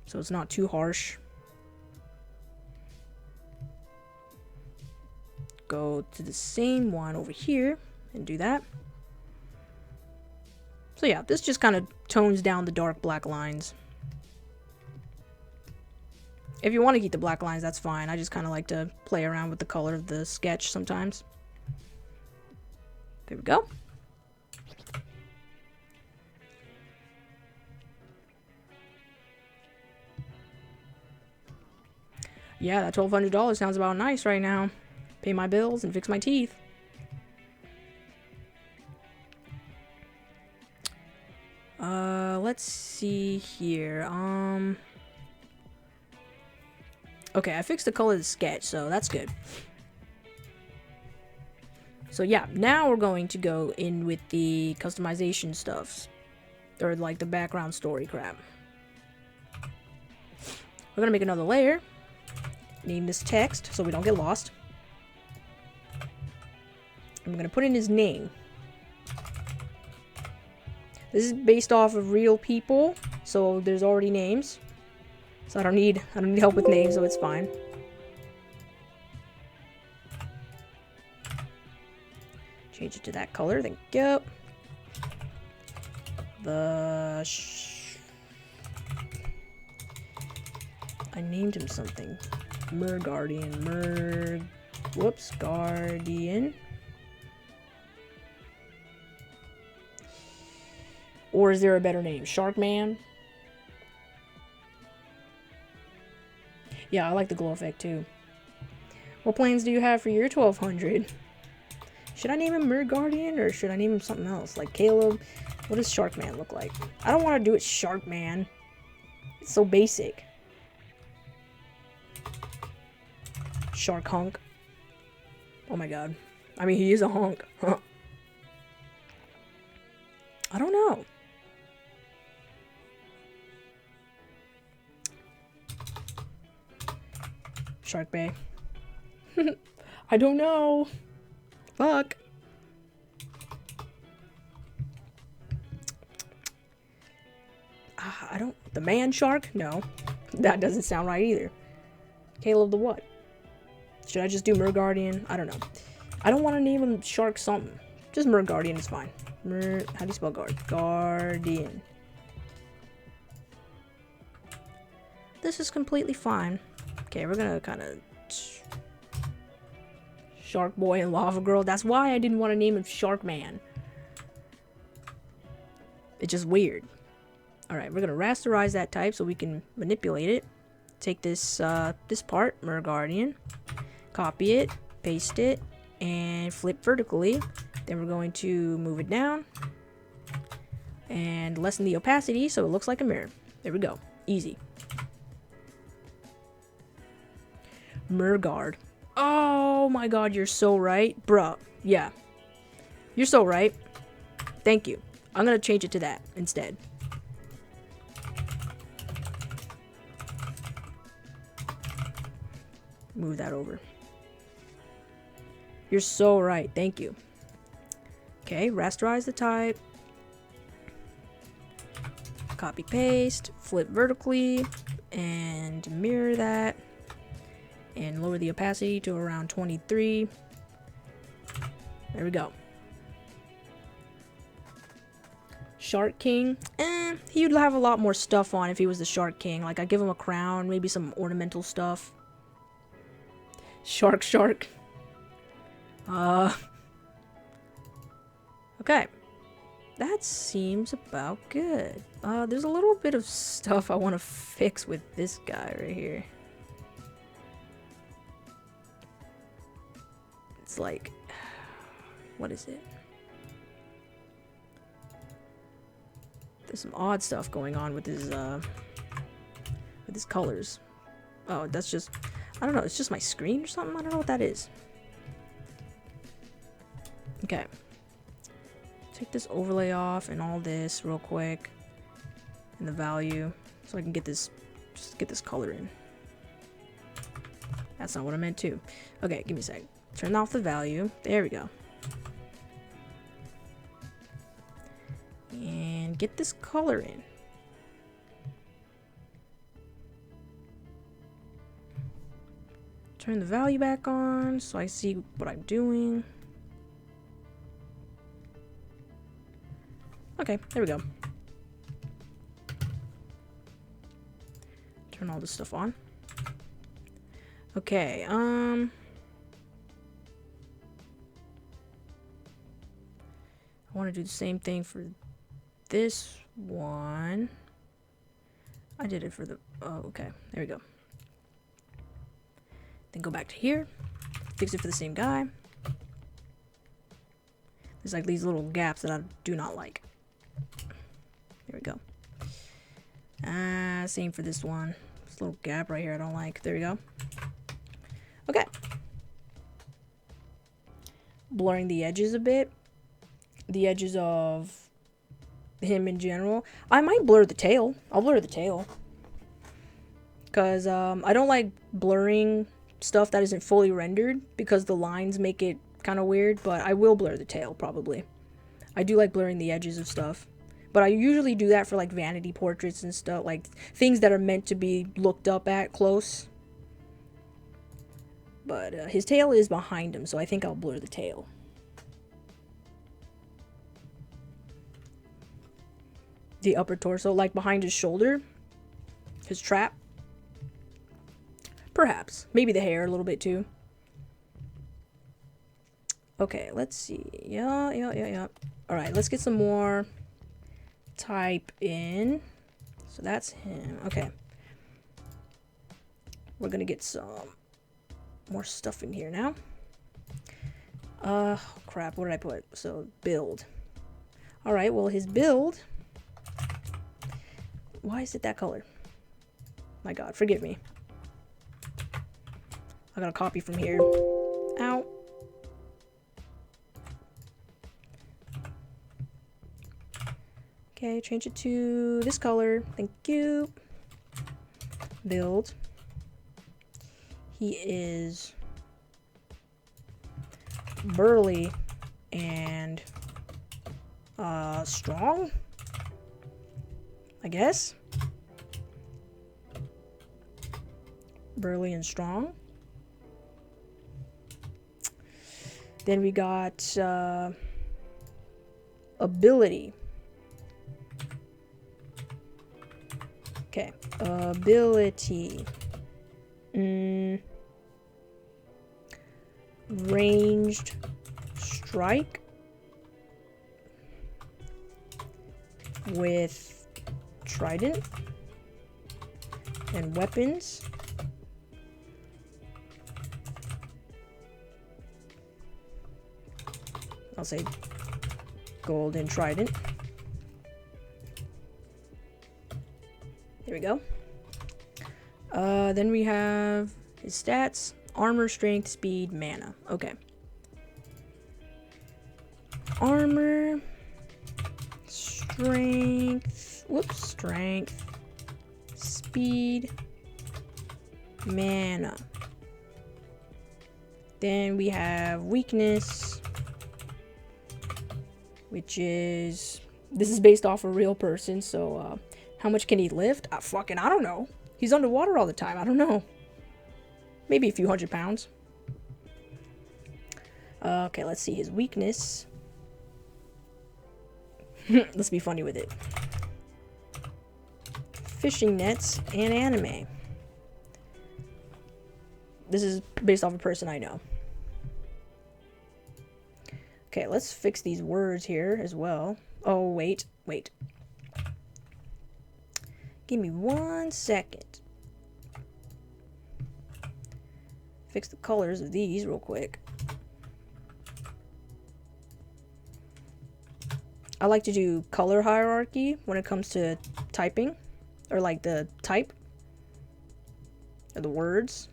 So it's not too harsh. Go to the same one over here and do that. So yeah, this just kind of tones down the dark black lines. If you want to keep the black lines, that's fine. I just kind of like to play around with the color of the sketch sometimes. There we go. Yeah, that $1,200 sounds about nice right now. Pay my bills and fix my teeth. Let's see here. Okay, I fixed the color of the sketch, so that's good. So yeah, now we're going to go in with the customization stuffs. Or like the background story crap. We're gonna make another layer. Name this text so we don't get lost. I'm gonna put in his name. This is based off of real people, so there's already names. So I don't need help with names, so it's fine. Change it to that color. Thank you. I named him something. Guardian. Whoops, Guardian. Or is there a better name? Sharkman? Yeah, I like the glow effect too. What plans do you have for your 1200? Should I name him Guardian or should I name him something else? Like Caleb? What does Sharkman look like? I don't want to do it Sharkman. It's so basic. Shark hunk. Oh my god. I mean, he is a hunk. Huh. I don't know. Shark Bay. I don't know. Fuck. I don't... The man shark? No. That doesn't sound right either. Caleb the what? Should I just do Guardian? I don't know. I don't want to name him Shark something. Just Guardian is fine. How do you spell guard? Guardian. This is completely fine. Okay, we're gonna kind of... Shark Boy and Lava Girl. That's why I didn't want to name him Shark Man. It's just weird. Alright, we're gonna rasterize that type so we can manipulate it. Take this this part, Guardian, copy it, paste it, and flip vertically. Then we're going to move it down and lessen the opacity so it looks like a mirror. There we go. Easy. Guard. Oh my god, you're so right. Bruh. Yeah. You're so right. Thank you. I'm gonna change it to that instead. Move that over. You're so right. Thank you. Okay, rasterize the type. Copy paste. Flip vertically. And mirror that. And lower the opacity to around 23. There we go. Shark King. He would have a lot more stuff on if he was the Shark King. Like, I'd give him a crown, maybe some ornamental stuff. Shark. Okay. That seems about good. There's a little bit of stuff I want to fix with this guy right here. It's like... What is it? There's some odd stuff going on with his colors. Oh, that's just... I don't know, it's just my screen or something? I don't know what that is. Okay. Take this overlay off and all this real quick. And the value. So I can get this... Just get this color in. That's not what I meant to. Okay, give me a sec. Turn off the value. There we go. And get this color in. Turn the value back on so I see what I'm doing. Okay, there we go. Turn all this stuff on. Okay, I want to do the same thing for this one. I did it for the... Oh, okay. There we go. Then go back to here. Fix it for the same guy. There's like these little gaps that I do not like. There we go. Same for this one. This little gap right here I don't like. There we go. Okay. Blurring the edges a bit. The edges of him in general. I might blur the tail. I'll blur the tail. Because I don't like blurring stuff that isn't fully rendered because the lines make it kind of weird, but I will blur the tail probably. I do like blurring the edges of stuff. But I usually do that for like vanity portraits and stuff, like things that are meant to be looked up at close. But his tail is behind him, so I think I'll blur the tail. The upper torso, like behind his shoulder, his trap. Perhaps. Maybe the hair a little bit too. Okay, let's see. Yeah. Alright, let's get some more type in. So that's him. Okay. We're gonna get some more stuff in here now. Crap, what did I put? So, build. Alright, well, his build... Why is it that color? My god, forgive me. I got a copy from here. Ow. Okay, change it to this color. Thank you. Build. He is burly and strong, I guess. Burly and strong. Then we got ability. Okay, ability. Ranged strike with trident and weapons. I'll say golden trident. There we go. Then we have his stats: armor, strength, speed, mana. Okay. Armor, strength, strength, speed, mana. Then we have weakness, which is, this is based off a real person, so how much can he lift? I don't know. He's underwater all the time. I don't know. Maybe a few 100 pounds. Okay, let's see his weakness. Let's be funny with it. Fishing nets and anime. This is based off a person I know. Okay, let's fix these words here as well. Oh, wait. Give me 1 second. Fix the colors of these real quick. I like to do color hierarchy when it comes to typing, or like the type of the words,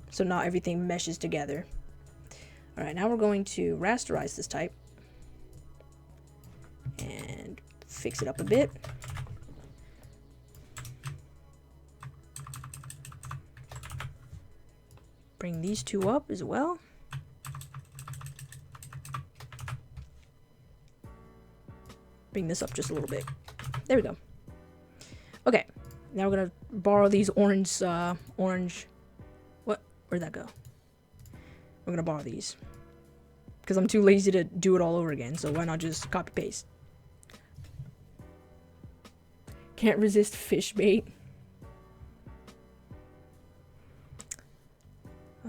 so not everything meshes together. Alright, now we're going to rasterize this type and fix it up a bit. Bring these two up as well. Bring this up just a little bit. There we go. Okay, now we're gonna borrow these orange, what? Where'd that go? We're gonna borrow these because I'm too lazy to do it all over again, so why not just copy paste? Can't resist fish bait.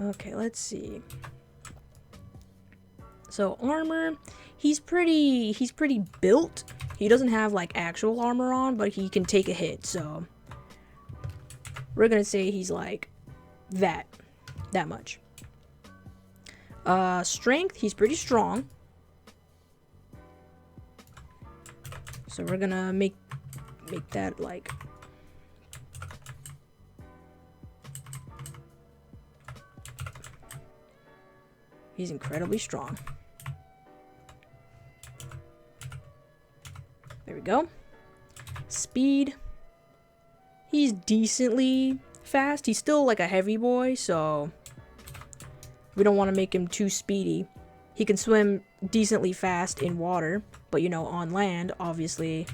Okay, let's see. So armor, he's pretty built. He doesn't have like actual armor on, but he can take a hit, so we're gonna say he's like that much. Strength, he's pretty strong, so we're gonna make that like he's incredibly strong. There we go. Speed, he's decently fast. He's still like a heavy boy, so we don't want to make him too speedy. He can swim decently fast in water, but you know, on land, obviously,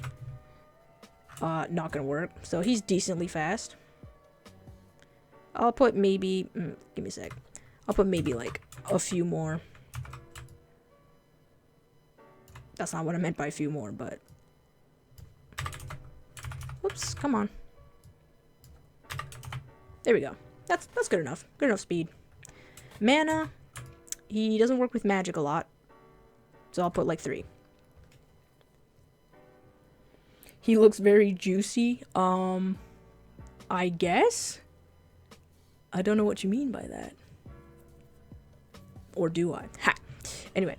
not gonna work. So he's decently fast. I'll put maybe, give me a sec. I'll put maybe like a few more. That's not what I meant by a few more, but. Whoops, come on. There we go. That's good enough. Good enough speed. Mana. He doesn't work with magic a lot. So I'll put like 3. He looks very juicy. I guess? I don't know what you mean by that. Or do I? Ha! Anyway.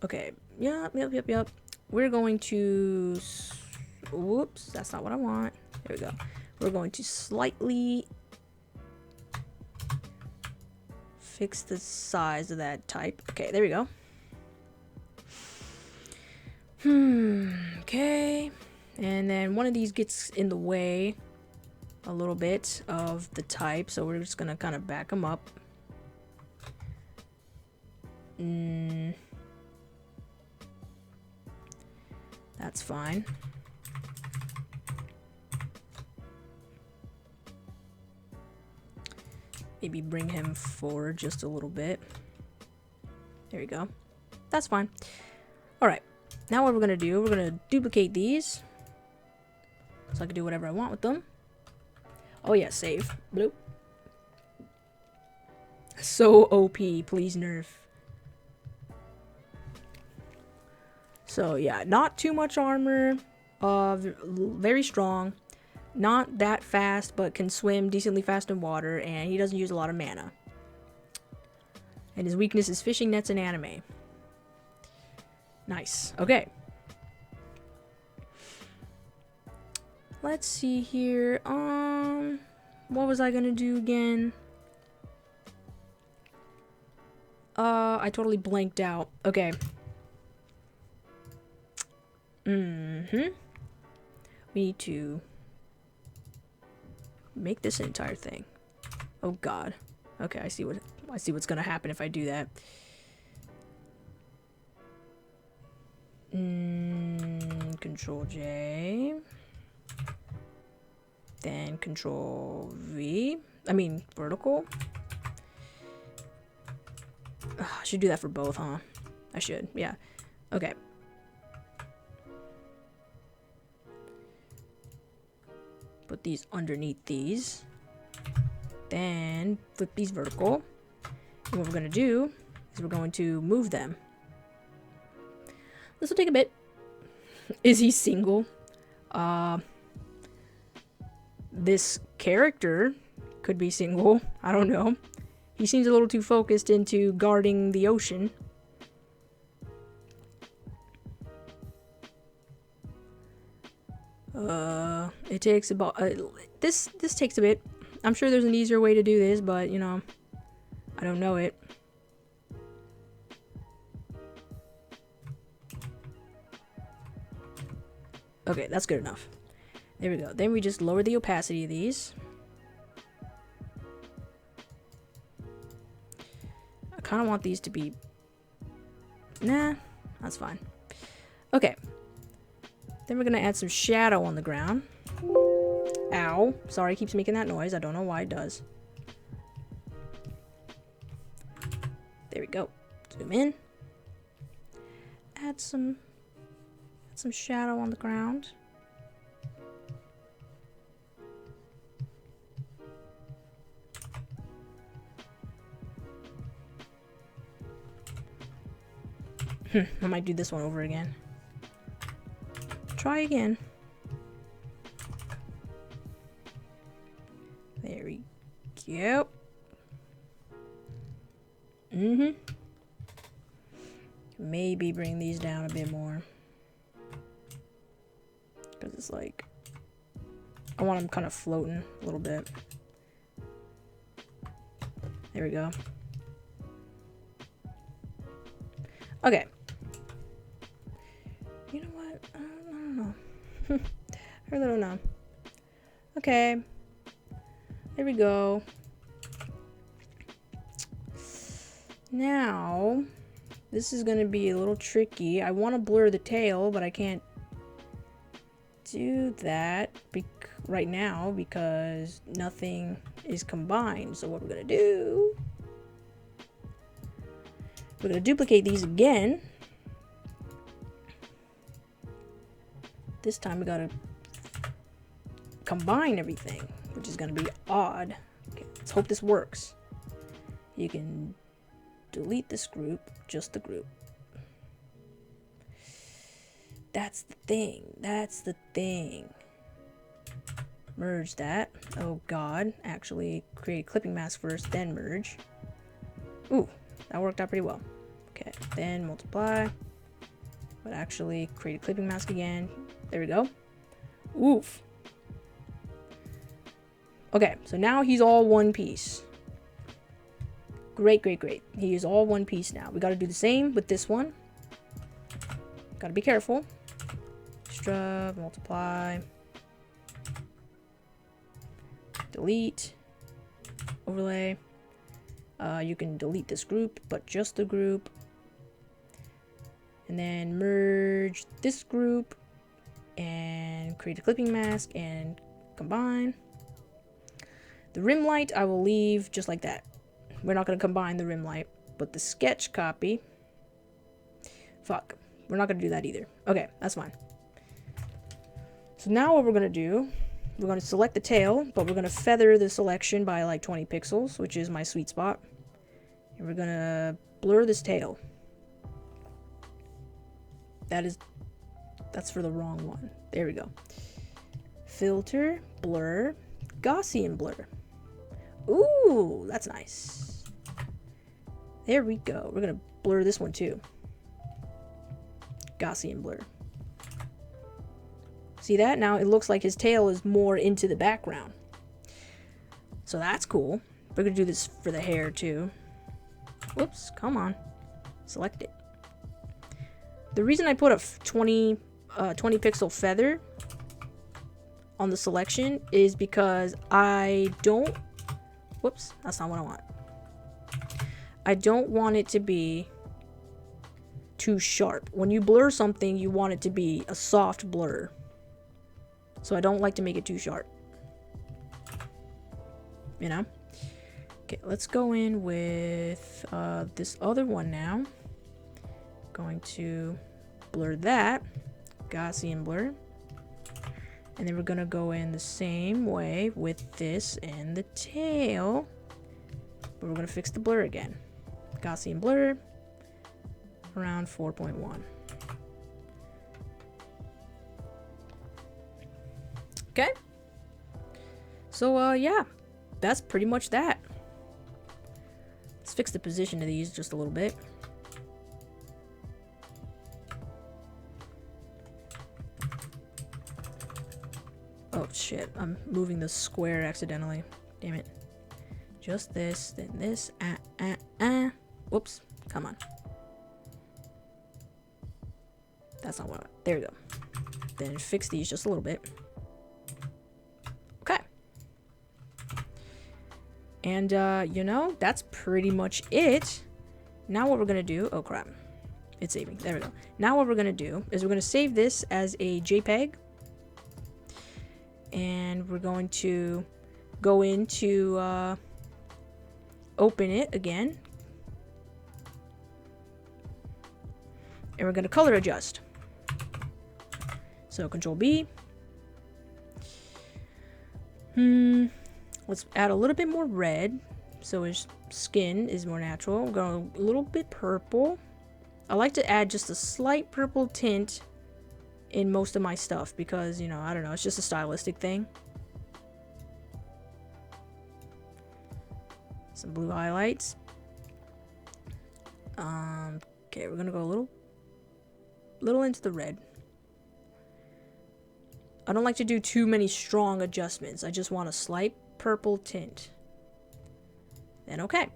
Okay. Yep. We're going to... Whoops. That's not what I want. There we go. We're going to slightly... fix the size of that type. Okay, there we go. Okay. And then one of these gets in the way a little bit of the type, so we're just gonna kind of back them up. That's fine. Maybe bring him forward just a little bit. There we go. That's fine. Alright. Now what we're going to do, we're going to duplicate these. So I can do whatever I want with them. Oh yeah, save. Bloop. So OP. Please nerf. So yeah, not too much armor. Very strong. Not that fast, but can swim decently fast in water, and he doesn't use a lot of mana. And his weakness is fishing nets and anime. Nice. Okay. Let's see here. What was I gonna do again? I totally blanked out. Okay. We need to make this an entire thing. Oh god. Okay, I see what's gonna happen if I do that. Control J. Then Control V. I mean vertical. Ugh, I should do that for both, huh? I should, yeah. Okay. Put these underneath these. Then flip these vertical. And what we're going to do is we're going to move them. This will take a bit. Is he single? This character could be single. I don't know. He seems a little too focused into guarding the ocean. It takes about this takes a bit. I'm sure there's an easier way to do this, but you know, I don't know it. Okay, that's good enough. There we go. Then we just lower the opacity of these. I kind of want these to be... Nah, that's fine. Okay. Then we're going to add some shadow on the ground. Ow. Sorry, it keeps making that noise. I don't know why it does. There we go. Zoom in. Add some shadow on the ground. I might do this one over again. Try again. There we go. Maybe bring these down a bit more. Because it's like... I want them kind of floating a little bit. There we go. Okay. You know what? I don't know. I really don't know. Okay. There we go. Now, this is going to be a little tricky. I want to blur the tail, but I can't do that right now because nothing is combined. So what we're going to do, we're going to duplicate these again. This time we got to combine everything, which is going to be odd. Okay, let's hope this works. You can delete this group, just the group. That's the thing. That's the thing. Merge that. Oh god. Actually, create a clipping mask first, then merge. Ooh, that worked out pretty well. Okay, then multiply. But actually, create a clipping mask again. There we go. Oof. Okay, so now he's all one piece. Great, great, great. He is all one piece now. We got to do the same with this one. Got to be careful. Extra, multiply. Delete. Overlay. You can delete this group, but just the group. And then merge this group. And create a clipping mask and combine. The rim light I will leave just like that. We're not going to combine the rim light, but the sketch copy, fuck, we're not going to do that either. Okay, that's fine. So now what we're going to do, we're going to select the tail, but we're going to feather the selection by like 20 pixels, which is my sweet spot. And we're going to blur this tail. That's for the wrong one. There we go. Filter, blur, Gaussian blur. Ooh, that's nice. There we go. We're gonna blur this one too. Gaussian blur. See that? Now it looks like his tail is more into the background. So that's cool. We're gonna do this for the hair too. Whoops, come on. Select it. The reason I put a 20 pixel feather on the selection is because I don't, whoops, that's not what I want. I don't want it to be too sharp. When you blur something, you want it to be a soft blur. So I don't like to make it too sharp. You know? Okay, let's go in with this other one now. Going to blur that. Gaussian blur. And then we're gonna go in the same way with this and the tail. But we're gonna fix the blur again. Gaussian blur. Around 4.1. Okay. So, yeah. That's pretty much that. Let's fix the position of these just a little bit. Oh shit, I'm moving the square accidentally. Damn it. Just this, then this, Whoops, come on. That's not what there we go. Then fix these just a little bit. Okay. And, you know, that's pretty much it. Now what we're gonna do, oh crap. It's saving, there we go. Now what we're gonna do is we're gonna save this as a JPEG. And we're going to go into open it again. And we're going to color adjust. So Control B. Let's add a little bit more red so his skin is more natural. We're going a little bit purple. I like to add just a slight purple tint in most of my stuff because, you know, I don't know, it's just a stylistic thing. Some blue highlights. Okay, we're gonna go a little into the red. I don't like to do too many strong adjustments. I just want a slight purple tint. Then okay.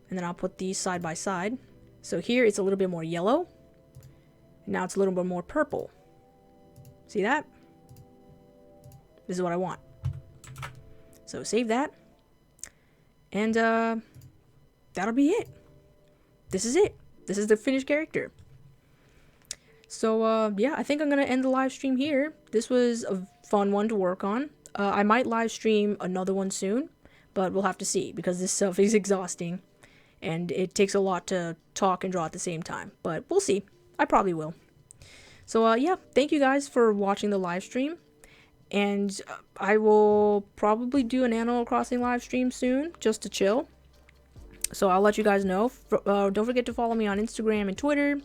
And then I'll put these side by side. So here it's a little bit more yellow. Now it's a little bit more purple. See that? This is what I want. So save that. And that'll be it. this is it. This is the finished character. So, yeah, I think I'm going to end the live stream here. This was a fun one to work on. I might live stream another one soon, but we'll have to see because this stuff is exhausting and it takes a lot to talk and draw at the same time. But we'll see. I probably will. So, yeah, thank you guys for watching the live stream. And I will probably do an Animal Crossing live stream soon just to chill. So I'll let you guys know. Don't forget to follow me on Instagram and Twitter.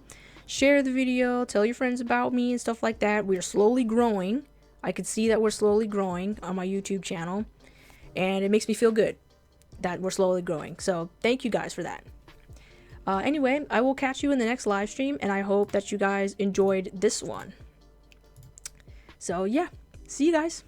Share the video, tell your friends about me and stuff like that. We're slowly growing. I can see that we're slowly growing on my YouTube channel. And it makes me feel good that we're slowly growing. So thank you guys for that. Anyway, I will catch you in the next live stream. And I hope that you guys enjoyed this one. So yeah, see you guys.